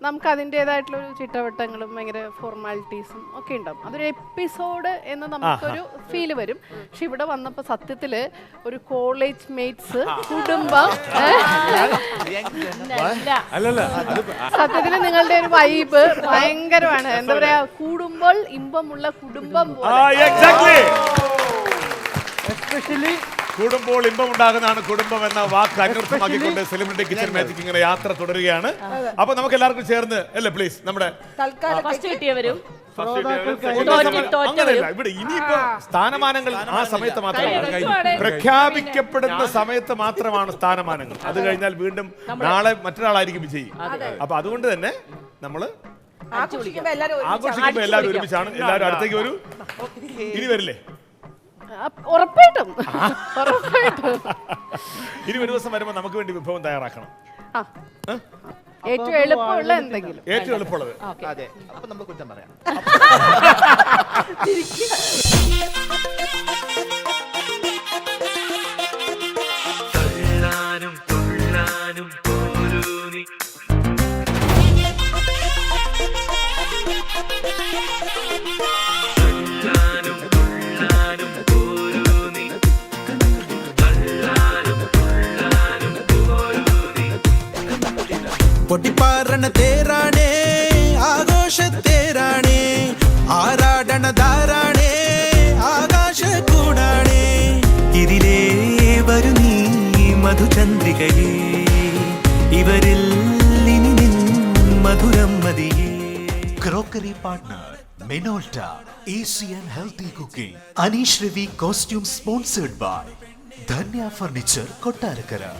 നമുക്ക് അതിൻ്റെതായിട്ടുള്ള ഒരു ചിട്ടവട്ടങ്ങളും ഭയങ്കര ഫോർമാലിറ്റീസും ഒക്കെ ഉണ്ടാവും. അതൊരു എപ്പിസോഡ് എന്ന് നമുക്കൊരു ഫീല് വരും. പക്ഷെ ഇവിടെ വന്നപ്പോൾ സത്യത്തിൽ ഒരു കോളേജ് മേറ്റ്സ് കുടുംബം, സത്യത്തിൽ നിങ്ങളുടെ ഒരു വൈബ് ഭയങ്കരമാണ്. എന്താ പറയാ, കൂടുമ്പോൾ ഇമ്പമുള്ള കുടുംബം പോലെ. എസ്പെഷ്യലി കൂടുമ്പോൾ ഇമ്പം ഉണ്ടാകുന്നതാണ് കുടുംബം എന്ന വാക്ക് അന്വർത്ഥമാക്കിക്കൊണ്ട് സെലിബ്രിറ്റി കിച്ചൺ മാജിക് ഇങ്ങനെ യാത്ര തുടരുകയാണ്. അപ്പൊ നമുക്ക് എല്ലാവർക്കും ചേർന്ന് അല്ലേ പ്ലീസ് നമ്മുടെ ഫസ്റ്റ് കിട്ടിയവരും അങ്ങനെയല്ല, ഇവിടെ ഇനിയിപ്പോ സ്ഥാനമാനങ്ങൾ ആ സമയത്ത് മാത്രമാണ്, പ്രഖ്യാപിക്കപ്പെടുന്ന സമയത്ത് മാത്രമാണ് സ്ഥാനമാനങ്ങൾ. അത് കഴിഞ്ഞാൽ വീണ്ടും നാളെ മറ്റൊരാളായിരിക്കും വിജയി. അപ്പൊ അതുകൊണ്ട് തന്നെ നമ്മള് ആഘോഷിക്കുമ്പോ എല്ലാവരും ഒരുമിച്ചാണ്. എല്ലാവരും അടുത്തേക്ക് ഒരു ഇനി വരില്ലേ? ഉറപ്പായിട്ടും. ഇനി ഒരു ദിവസം വരുമ്പോൾ നമുക്ക് വേണ്ടി വിഭവം തയ്യാറാക്കണം. ഏറ്റവും എളുപ്പമുള്ള എന്തെങ്കിലും. ഏറ്റവും എളുപ്പമുള്ളത്. അതെ. അപ്പൊ നമ്മൾ കുറ്റം പറയാം. പൊട്ടിപ്പാറണ തേരാണേ ആഘോഷത്തേരാണേ ആരാടണ ധാരാണേ ആകാശ കൂടാണേ ഇതിലേ വരു നീ മധുചന്ദ്രികയേ ഇവരിൽ ഇനി നിൻ മധുരം മതിയേ. Crockery partner Minolta, easy and healthy cooking. Aneesh Ravi costume sponsored by Dhanya furniture Kottarakkara.